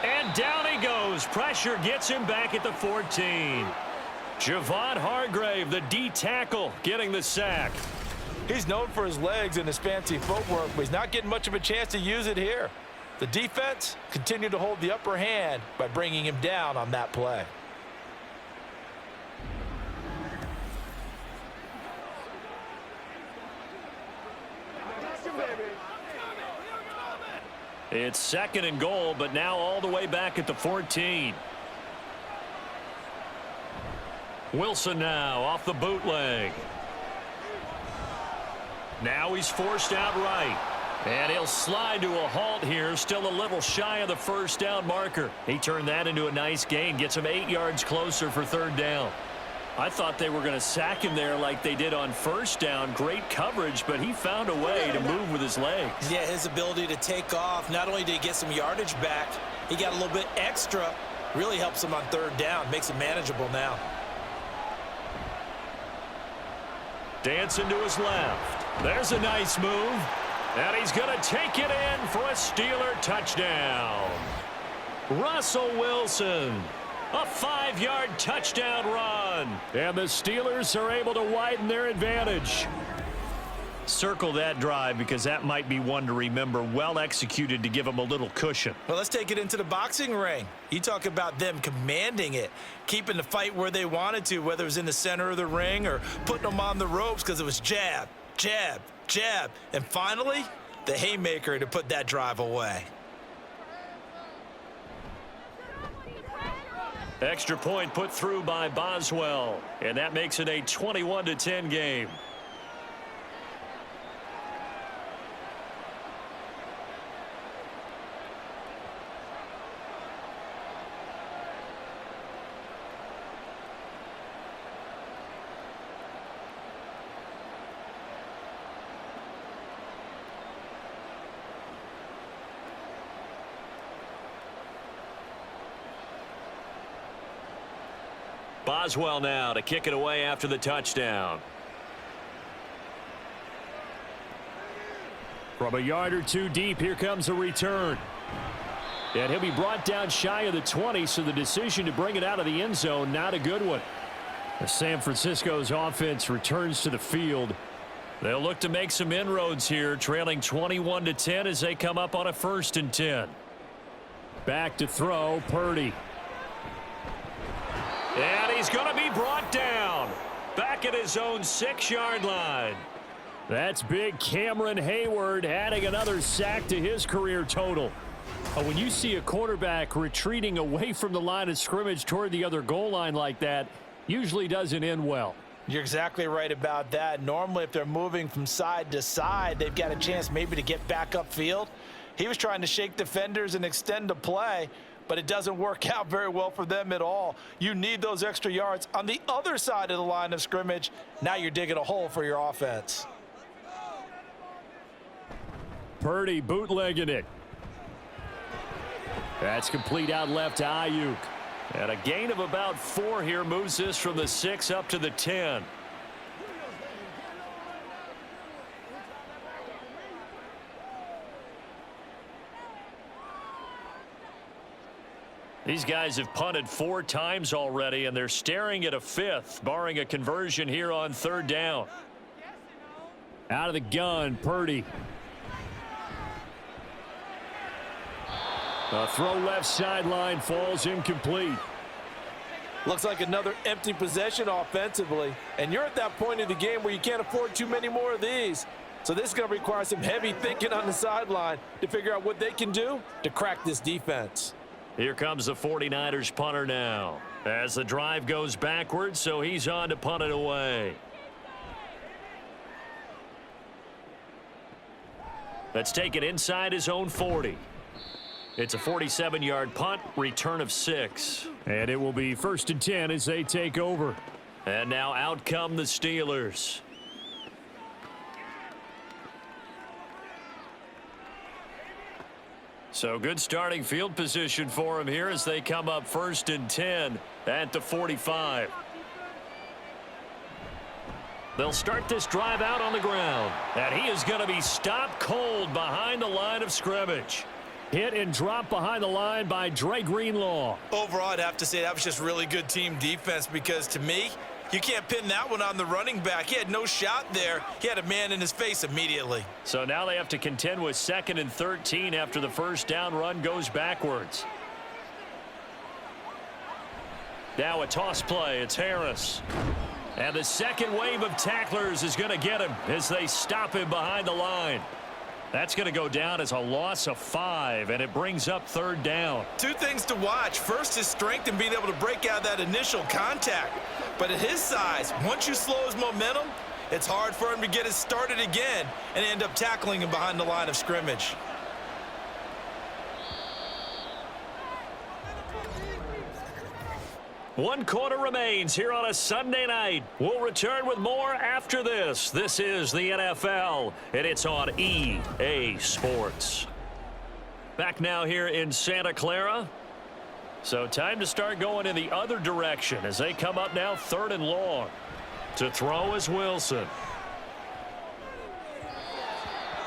And down he goes. Pressure gets him back at the 14. Javon Hargrave, the D tackle, getting the sack. He's known for his legs and his fancy footwork, but he's not getting much of a chance to use it here. The defense continued to hold the upper hand by bringing him down on that play. It's second and goal, but now all the way back at the 14. Wilson now off the bootleg. Now he's forced out right. And he'll slide to a halt here, still a little shy of the first down marker. He turned that into a nice gain, gets him 8 yards closer for third down. I thought they were going to sack him there like they did on first down. Great coverage, but he found a way to move with his legs. Yeah, his ability to take off, not only did he get some yardage back, he got a little bit extra. Really helps him on third down, makes it manageable now. Dancing to his left. There's a nice move. And he's going to take it in for a Steeler touchdown. Russell Wilson. A 5-yard touchdown run. And the Steelers are able to widen their advantage. Circle that drive because that might be one to remember. Well executed to give them a little cushion. Well, let's take it into the boxing ring. You talk about them commanding it, keeping the fight where they wanted to, whether it was in the center of the ring or putting them on the ropes because it was jab, jab, jab. And finally, the haymaker to put that drive away. Extra point put through by Boswell, and that makes it a 21-10 game. Boswell now to kick it away after the touchdown. From a yard or two deep, here comes a return. And he'll be brought down shy of the 20, so the decision to bring it out of the end zone, not a good one. As San Francisco's offense returns to the field, they'll look to make some inroads here, trailing 21-10 as they come up on a 1st and 10. Back to throw, Purdy. And he's going to be brought down back at his own 6-yard line. That's big Cameron Hayward adding another sack to his career total. When you see a quarterback retreating away from the line of scrimmage toward the other goal line like that, usually doesn't end well. You're exactly right about that. Normally, if they're moving from side to side, they've got a chance maybe to get back upfield. He was trying to shake defenders and extend the play, but it doesn't work out very well for them at all. You need those extra yards on the other side of the line of scrimmage. Now you're digging a hole for your offense. Purdy bootlegging it. That's complete out left to Ayuk. And a gain of about 4 here moves this from the 6 up to the 10. These guys have punted 4 times already, and they're staring at a 5th, barring a conversion here on 3rd down. Out of the gun, Purdy. A throw left sideline falls incomplete. Looks like another empty possession offensively, and you're at that point in the game where you can't afford too many more of these. So this is going to require some heavy thinking on the sideline to figure out what they can do to crack this defense. Here comes the 49ers punter now. As the drive goes backwards, so he's on to punt it away. Let's take it inside his own 40. It's a 47-yard punt, return of 6. And it will be 1st and 10 as they take over. And now out come the Steelers. So good starting field position for him here as they come up 1st and 10 at the 45. They'll start this drive out on the ground. And he is going to be stopped cold behind the line of scrimmage. Hit and drop behind the line by Dre Greenlaw. Overall, I'd have to say that was just really good team defense because to me, you can't pin that one on the running back. He had no shot there. He had a man in his face immediately. So now they have to contend with 2nd and 13 after the first down run goes backwards. Now a toss play. It's Harris. And the second wave of tacklers is going to get him as they stop him behind the line. That's going to go down as a loss of 5, and it brings up 3rd down. 2 things to watch. First, his strength and being able to break out that initial contact. But at his size, once you slow his momentum, it's hard for him to get it started again and end up tackling him behind the line of scrimmage. One quarter remains here on a Sunday night. We'll return with more after this. This is the NFL, and it's on EA Sports. Back now here in Santa Clara. So time to start going in the other direction as they come up now 3rd and long. To throw is Wilson.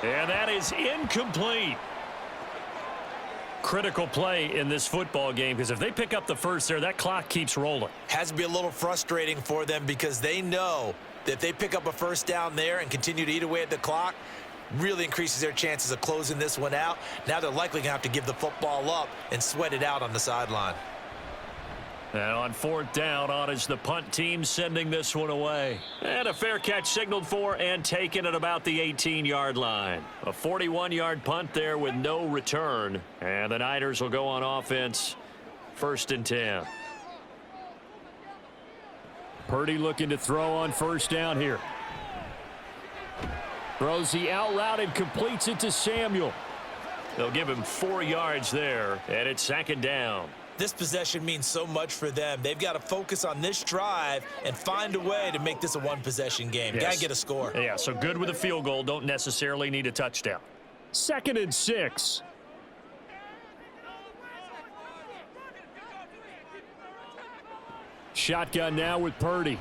And that is incomplete. Critical play in this football game because if they pick up the first there, that clock keeps rolling. Has to be a little frustrating for them because they know that if they pick up a first down there and continue to eat away at the clock, really increases their chances of closing this one out. Now they're likely going to have to give the football up and sweat it out on the sideline. And on 4th down, on is the punt team sending this one away. And a fair catch signaled for and taken at about the 18-yard line. A 41-yard punt there with no return. And the Niners will go on offense 1st and 10. Purdy looking to throw on 1st down here. Throws the out route and completes it to Samuel. They'll give him 4 yards there, and it's 2nd down. This possession means so much for them. They've got to focus on this drive and find a way to make this a one-possession game. Yes. Got to get a score. Yeah, so good with a field goal. Don't necessarily need a touchdown. 2nd and 6. Shotgun now with Purdy.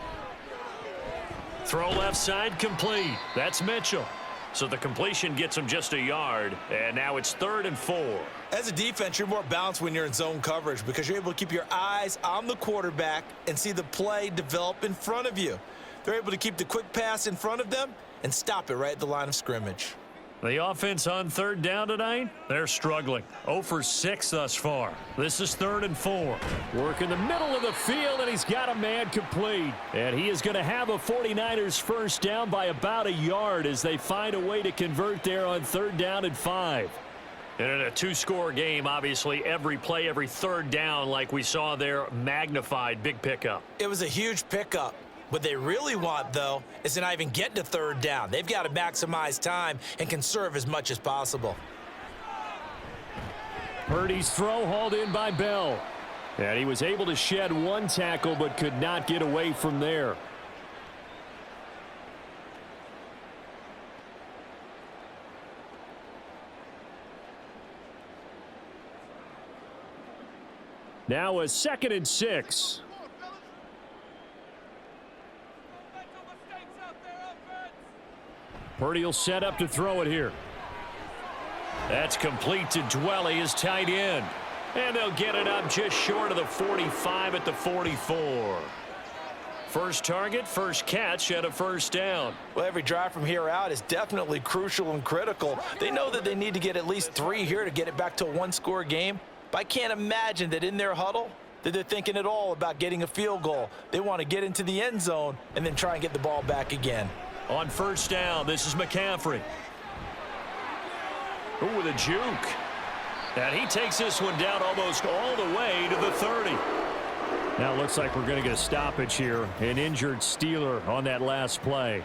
Throw left side complete. That's Mitchell. So the completion gets him just a yard, and now it's 3rd and 4. As a defense, you're more balanced when you're in zone coverage because you're able to keep your eyes on the quarterback and see the play develop in front of you. They're able to keep the quick pass in front of them and stop it right at the line of scrimmage. The offense on 3rd down tonight, they're struggling. 0 for 6 thus far. This is 3rd and 4. Work in the middle of the field, and he's got a man complete. And he is going to have a 49ers first down by about a yard as they find a way to convert there on 3rd down and 5. And in a 2-score game, obviously, every play, every 3rd down, like we saw there, magnified. Big pickup. It was a huge pickup. What they really want, though, is to not even get to 3rd down. They've got to maximize time and conserve as much as possible. Purdy's throw hauled in by Bell. And he was able to shed 1 tackle but could not get away from there. Now a 2nd and 6. Purdy will set up to throw it here. That's complete to Dwelly, his tight end. And they'll get it up just short of the 45 at the 44. First target, first catch, and a first down. Well, every drive from here out is definitely crucial and critical. They know that they need to get at least 3 here to get it back to a 1-score game. But I can't imagine that in their huddle that they're thinking at all about getting a field goal. They want to get into the end zone and then try and get the ball back again. On first down, this is McCaffrey. Ooh, with a juke. And he takes this one down almost all the way to the 30. Now it looks like we're going to get a stoppage here. An injured Steeler on that last play.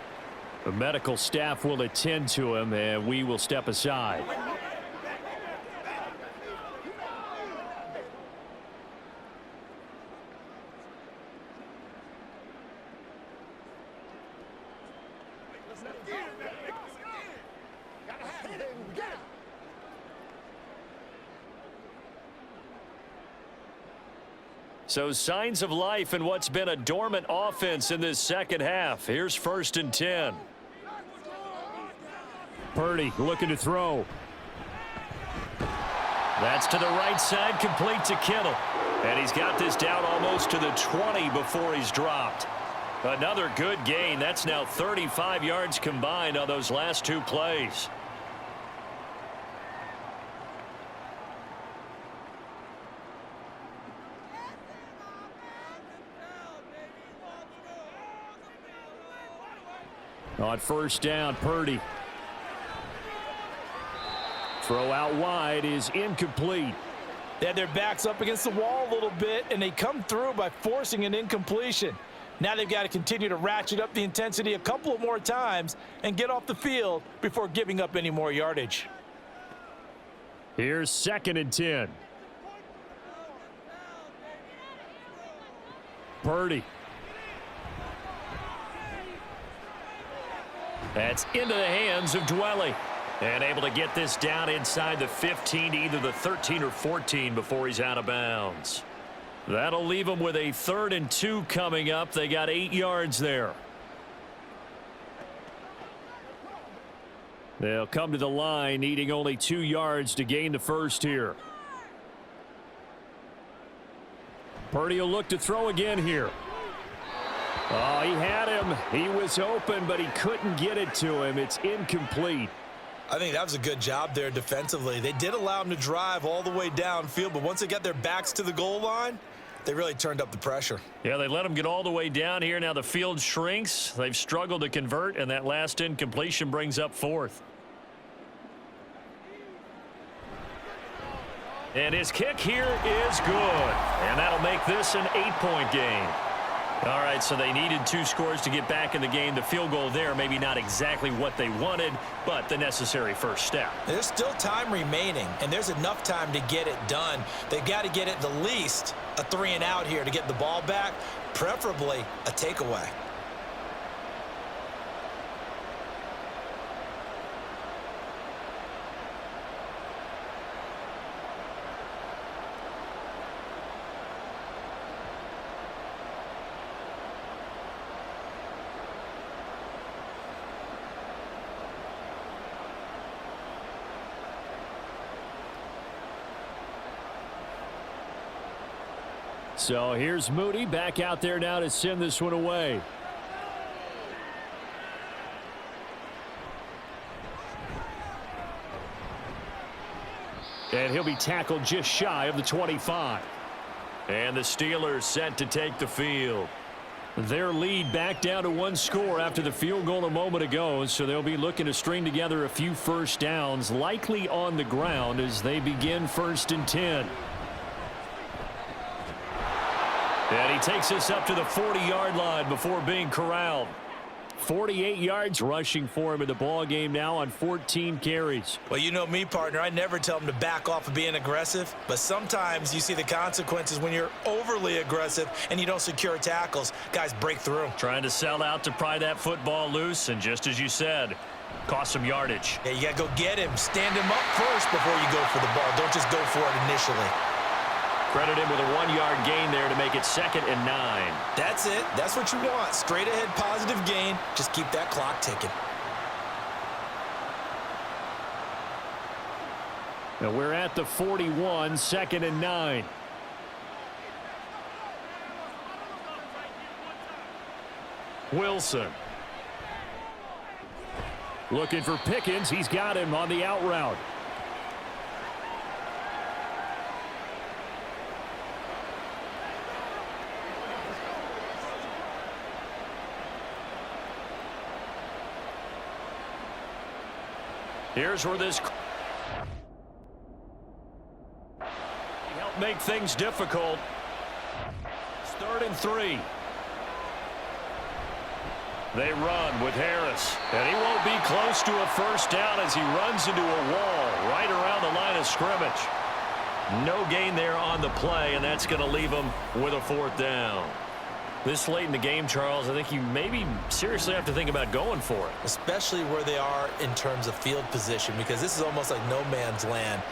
The medical staff will attend to him, and we will step aside. So signs of life in what's been a dormant offense in this second half. Here's 1st and 10. Purdy looking to throw. That's to the right side, complete to Kittle. And he's got this down almost to the 20 before he's dropped. Another good gain. That's now 35 yards combined on those last 2 plays. On 1st down, Purdy. Throw out wide is incomplete. They had their backs up against the wall a little bit, and they come through by forcing an incompletion. Now they've got to continue to ratchet up the intensity a couple of more times and get off the field before giving up any more yardage. Here's 2nd and 10. Purdy. That's into the hands of Dwelly. And able to get this down inside the 15 to either the 13 or 14 before he's out of bounds. That'll leave them with a 3rd and 2 coming up. They got 8 yards there. They'll come to the line needing only 2 yards to gain the first here. Purdy will look to throw again here. Oh, he had him. He was open, but he couldn't get it to him. It's incomplete. I think that was a good job there defensively. They did allow him to drive all the way downfield, but once they got their backs to the goal line, they really turned up the pressure. Yeah, they let him get all the way down here. Now the field shrinks. They've struggled to convert, and that last incompletion brings up 4th. And his kick here is good. And that'll make this an 8-point game. All right, so they needed 2 scores to get back in the game. The field goal there, maybe not exactly what they wanted, but the necessary first step. There's still time remaining, and there's enough time to get it done. They've got to get at the least a 3-and-out here to get the ball back, preferably a takeaway. So here's Moody back out there now to send this one away. And he'll be tackled just shy of the 25. And the Steelers set to take the field. Their lead back down to 1 score after the field goal a moment ago, so they'll be looking to string together a few first downs, likely on the ground as they begin 1st and 10. And he takes us up to the 40-yard line before being corralled. 48 yards rushing for him in the ball game now on 14 carries. Well, you know me, partner. I never tell them to back off of being aggressive, but sometimes you see the consequences when you're overly aggressive and you don't secure tackles. Guys break through. Trying to sell out to pry that football loose, and just as you said, cost some yardage. Yeah, you got to go get him. Stand him up first before you go for the ball. Don't just go for it initially. Credit him with a 1-yard gain there to make it 2nd and 9. That's it. That's what you want. Straight ahead positive gain. Just keep that clock ticking. Now we're at the 41, 2nd and 9. Wilson. Looking for Pickens. He's got him on the out route. Here's where this help make things difficult. It's 3rd and 3. They run with Harris, and he won't be close to a first down as he runs into a wall right around the line of scrimmage. No gain there on the play, and that's going to leave him with a 4th down. This late in the game, Charles, I think you maybe seriously have to think about going for it. Especially where they are in terms of field position, because this is almost like no man's land.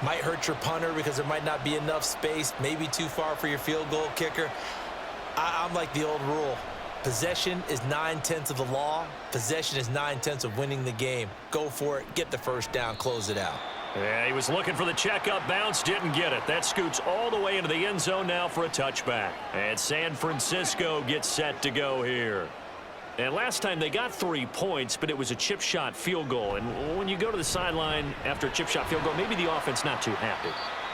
Might hurt your punter because there might not be enough space, maybe too far for your field goal kicker. I'm like the old rule. Possession is 9/10 of the law. Possession is 9/10 of winning the game. Go for it. Get the first down. Close it out. Yeah, he was looking for the checkup bounce, didn't get it. That scoots all the way into the end zone now for a touchback. And San Francisco gets set to go here. And last time they got 3 points, but it was a chip shot field goal. And when you go to the sideline after a chip shot field goal, maybe the offense not too happy.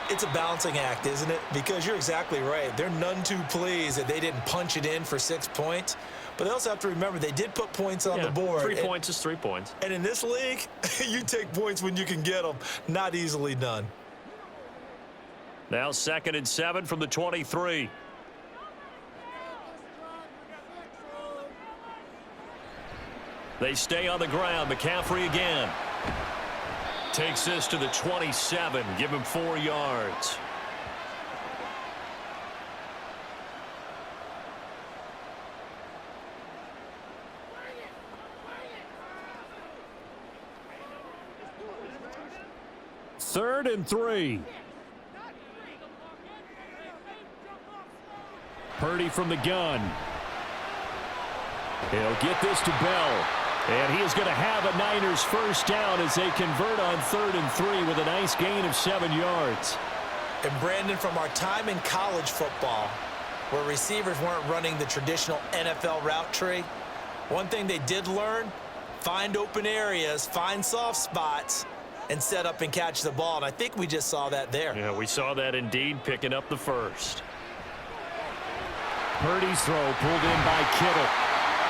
It's a balancing act, isn't it? Because you're exactly right. They're none too pleased that they didn't punch it in for 6 points. But they also have to remember they did put points on the board. 3 points is 3 points. And in this league, you take points when you can get them. Not easily done. Now 2nd and 7 from the 23. They stay on the ground. McCaffrey again. Takes this to the 27. Give him 4 yards. Third and 3. Purdy from the gun. He'll get this to Bell. And he is going to have a Niners first down as they convert on 3rd and 3 with a nice gain of 7 yards. And Brandon, from our time in college football, where receivers weren't running the traditional NFL route tree, one thing they did learn, find open areas, find soft spots, and set up and catch the ball. And I think we just saw that there. Yeah, we saw that indeed, picking up the first. Purdy's throw pulled in by Kittle.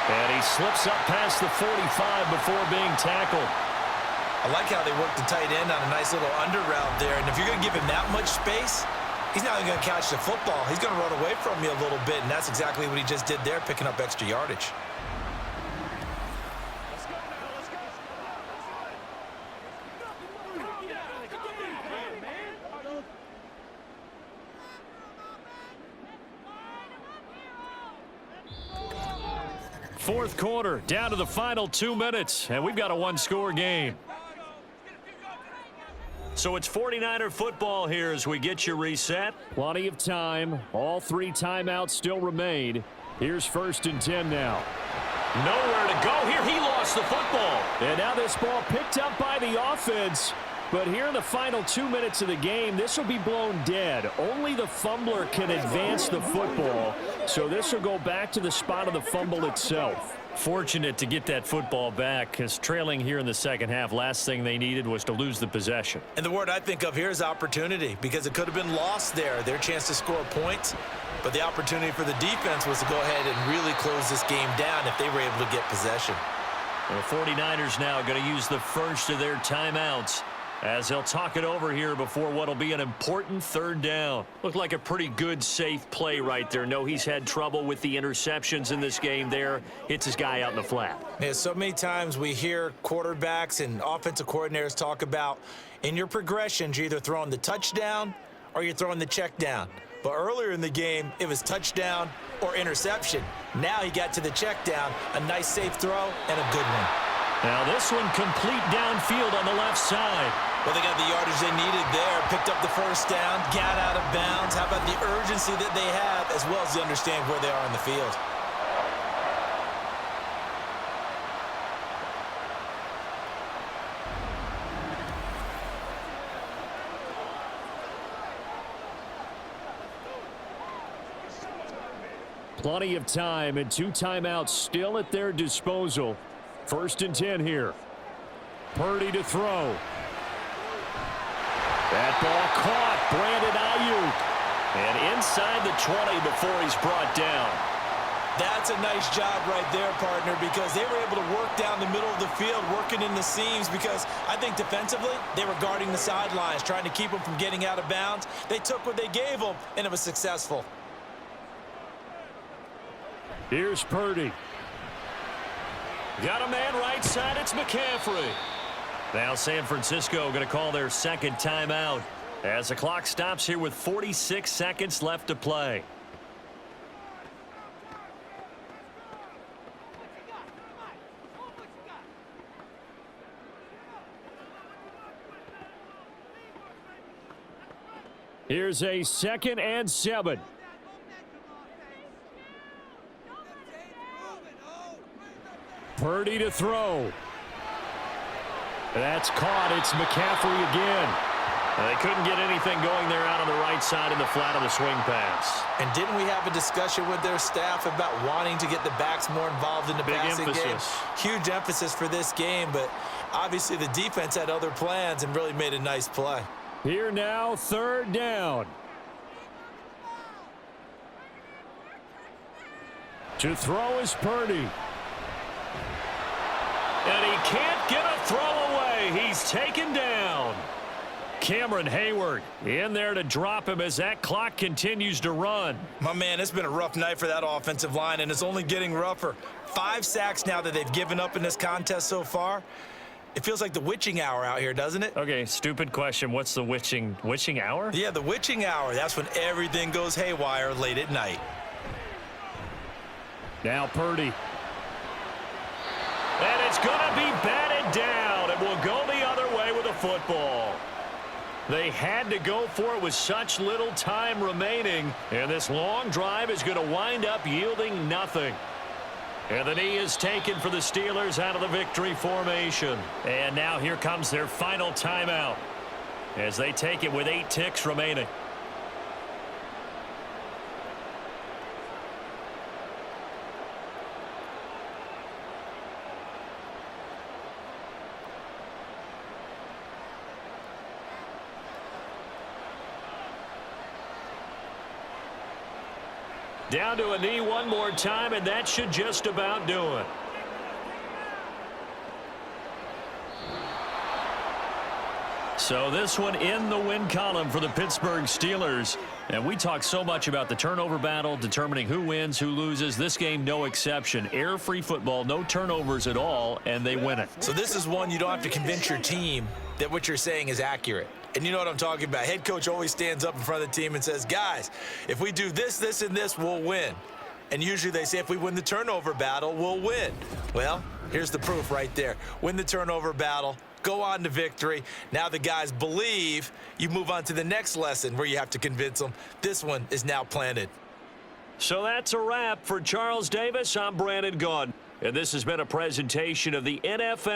And he slips up past the 45 before being tackled. I like how they worked the tight end on a nice little under route there. And if you're going to give him that much space, he's not even going to catch the football. He's going to run away from you a little bit, and that's exactly what he just did there, picking up extra yardage. Fourth quarter, down to the final 2 minutes, and we've got a one-score game. So it's 49er football here as we get you reset. Plenty of time. All 3 timeouts still remain. Here's 1st and 10 now. Nowhere to go here. He lost the football. And now this ball picked up by the offense. But here in the final 2 minutes of the game, this will be blown dead. Only the fumbler can advance the football. So this will go back to the spot of the fumble itself. Fortunate to get that football back, because trailing here in the second half, last thing they needed was to lose the possession. And the word I think of here is opportunity, because it could have been lost there, their chance to score points. But the opportunity for the defense was to go ahead and really close this game down if they were able to get possession. The 49ers now going to use the first of their timeouts as they'll talk it over here before what will be an important 3rd down. Looked like a pretty good, safe play right there. No, he's had trouble with the interceptions in this game there. Hits his guy out in the flat. Yeah, so many times we hear quarterbacks and offensive coordinators talk about in your progressions, you're either throwing the touchdown or you're throwing the check down. But earlier in the game, it was touchdown or interception. Now he got to the check down, a nice safe throw and a good one. Now this one complete downfield on the left side. Well, they got the yardage they needed there, picked up the first down, got out of bounds. How about the urgency that they have, as well as they understand where they are in the field? Plenty of time and 2 timeouts still at their disposal. 1st and 10 here. Purdy to throw. That ball caught. Brandon Ayuk. And inside the 20 before he's brought down. That's a nice job right there, partner, because they were able to work down the middle of the field, working in the seams, because I think defensively they were guarding the sidelines, trying to keep them from getting out of bounds. They took what they gave them, and it was successful. Here's Purdy. Got a man right side. It's McCaffrey. Now San Francisco going to call their 2nd timeout as the clock stops here with 46 seconds left to play. Here's a 2nd and 7. Purdy to throw. That's caught. It's McCaffrey again. They couldn't get anything going there out on the right side in the flat of the swing pass. And didn't we have a discussion with their staff about wanting to get the backs more involved in the passing game? Huge emphasis for this game, but obviously the defense had other plans and really made a nice play. Here now, 3rd down. To throw is Purdy. And he can't get a throw away. He's taken down. Cameron Hayward in there to drop him as that clock continues to run. My man, it's been a rough night for that offensive line, and it's only getting rougher. 5 sacks now that they've given up in this contest so far. It feels like the witching hour out here, doesn't it? Okay, stupid question. What's the witching hour? Yeah, the witching hour. That's when everything goes haywire late at night. Now Purdy. And it's going to be batted down. It will go the other way with the football. They had to go for it with such little time remaining. And this long drive is going to wind up yielding nothing. And the knee is taken for the Steelers out of the victory formation. And now here comes their final timeout as they take it with 8 ticks remaining. Down to a knee one more time, and that should just about do it. So this one in the win column for the Pittsburgh Steelers. And we talk so much about the turnover battle, determining who wins, who loses. This game, no exception. Air-free football, no turnovers at all, and they win it. So this is one you don't have to convince your team that what you're saying is accurate. And you know what I'm talking about. Head coach always stands up in front of the team and says, guys, if we do this, this, and this, we'll win. And usually they say if we win the turnover battle, we'll win. Well, here's the proof right there. Win the turnover battle, go on to victory. Now the guys believe. You move on to the next lesson where you have to convince them. This one is now planted. So that's a wrap for Charles Davis. I'm Brandon Gaudin. And this has been a presentation of the NFL.